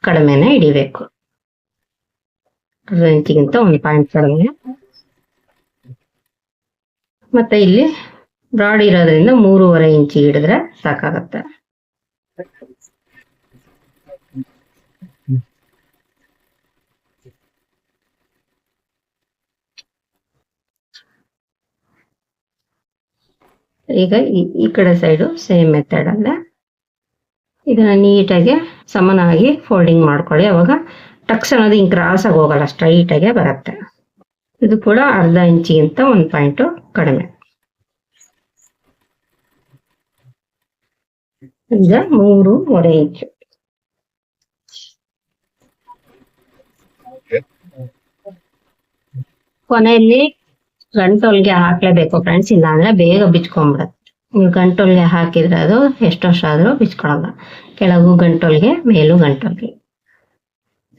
ಕಡಿಮೆನೆ ಹಿಡಿಬೇಕು. ಅರ್ಧ ಇಂಚಿಗಿಂತ 1 ಪಾಯಿಂಟ್ ಕಡಿಮೆ. ಮತ್ತೆ ಇಲ್ಲಿ ಬ್ರಾಡ್ ಇರೋದ್ರಿಂದ 3.5 ಇಂಚಿಗೆ ಹಿಡಿದ್ರೆ ಸಾಕಾಗತ್ತೆ. ಈಗ ಈ ಕಡೆ ಸೈಡು ಸೇಮ್ ಮೆಥಡ್ ಅಲ್ಲೇ ಇದನ್ನ ನೀಟಾಗಿ ಸಮನಾಗಿ ಫೋಲ್ಡಿಂಗ್ ಮಾಡ್ಕೊಳ್ಳಿ. ಅವಾಗ ಟಕ್ಸ್ ಅನ್ನೋದು ಹಿಂಗೆ ಕ್ರಾಸ್ ಆಗಿ ಹೋಗಲ್ಲ, ಸ್ಟ್ರೈಟ್ ಆಗಿ ಬರುತ್ತೆ. ಇದು ಕೂಡ ಅರ್ಧ ಇಂಚಿಗಿಂತ 1 ಪಾಯಿಂಟ್ ಕಡಿಮೆ. ಈಗ 3.5 ಇಂಚು. ಕೊನೆಯಲ್ಲಿ ಗಂಟೊಲ್ಗೆ ಹಾಕ್ಲೇಬೇಕು ಫ್ರೆಂಡ್ಸ್, ಇಲ್ಲ ಅಂದ್ರೆ ಬೇಗ ಬಿಚ್ಕೊಂಡ್ಬಿಡತ್ತೆ. ನೀವು ಗಂಟೊಲ್ಗೆ ಹಾಕಿದ್ರೆ ಅದು ಎಷ್ಟು ವರ್ಷ ಆದ್ರೂ ಬಿಚ್ಕೊಳಲ್ಲ. ಕೆಳಗೂ ಗಂಟೊಲ್ಗೆ, ಮೇಲೂ ಗಂಟೊಲ್ಗೆ.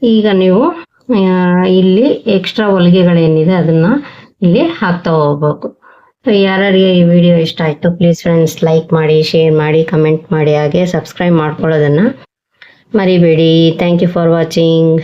ಈಗ ನೀವು ಇಲ್ಲಿ ಎಕ್ಸ್ಟ್ರಾ ಹೊಲಿಗೆಗಳೇನಿದೆ ಅದನ್ನ ಇಲ್ಲಿ ಹಾಕ್ತಾ ಹೋಗ್ಬೇಕು. ಯಾರಿಗೆ ಈ ವಿಡಿಯೋ ಇಷ್ಟ ಆಯ್ತು ಪ್ಲೀಸ್ ಫ್ರೆಂಡ್ಸ್ ಲೈಕ್ ಮಾಡಿ, ಶೇರ್ ಮಾಡಿ, ಕಮೆಂಟ್ ಮಾಡಿ, ಹಾಗೆ ಸಬ್ಸ್ಕ್ರೈಬ್ ಮಾಡ್ಕೊಳ್ಳೋದನ್ನ ಮರಿಬೇಡಿ. Thank you for watching.